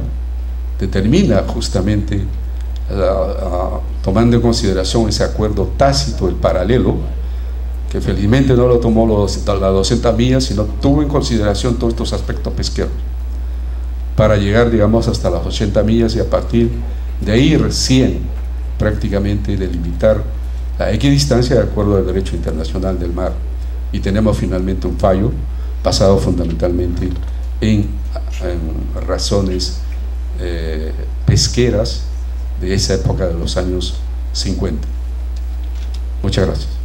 determina justamente, tomando en consideración ese acuerdo tácito, el paralelo, que felizmente no lo tomó las 200 millas, sino tuvo en consideración todos estos aspectos pesqueros, para llegar, digamos, hasta las 80 millas, y a partir de ahí recién prácticamente delimitar la equidistancia de acuerdo al derecho internacional del mar. Y tenemos finalmente un fallo basado fundamentalmente en razones pesqueras de esa época de los años 50. Muchas gracias.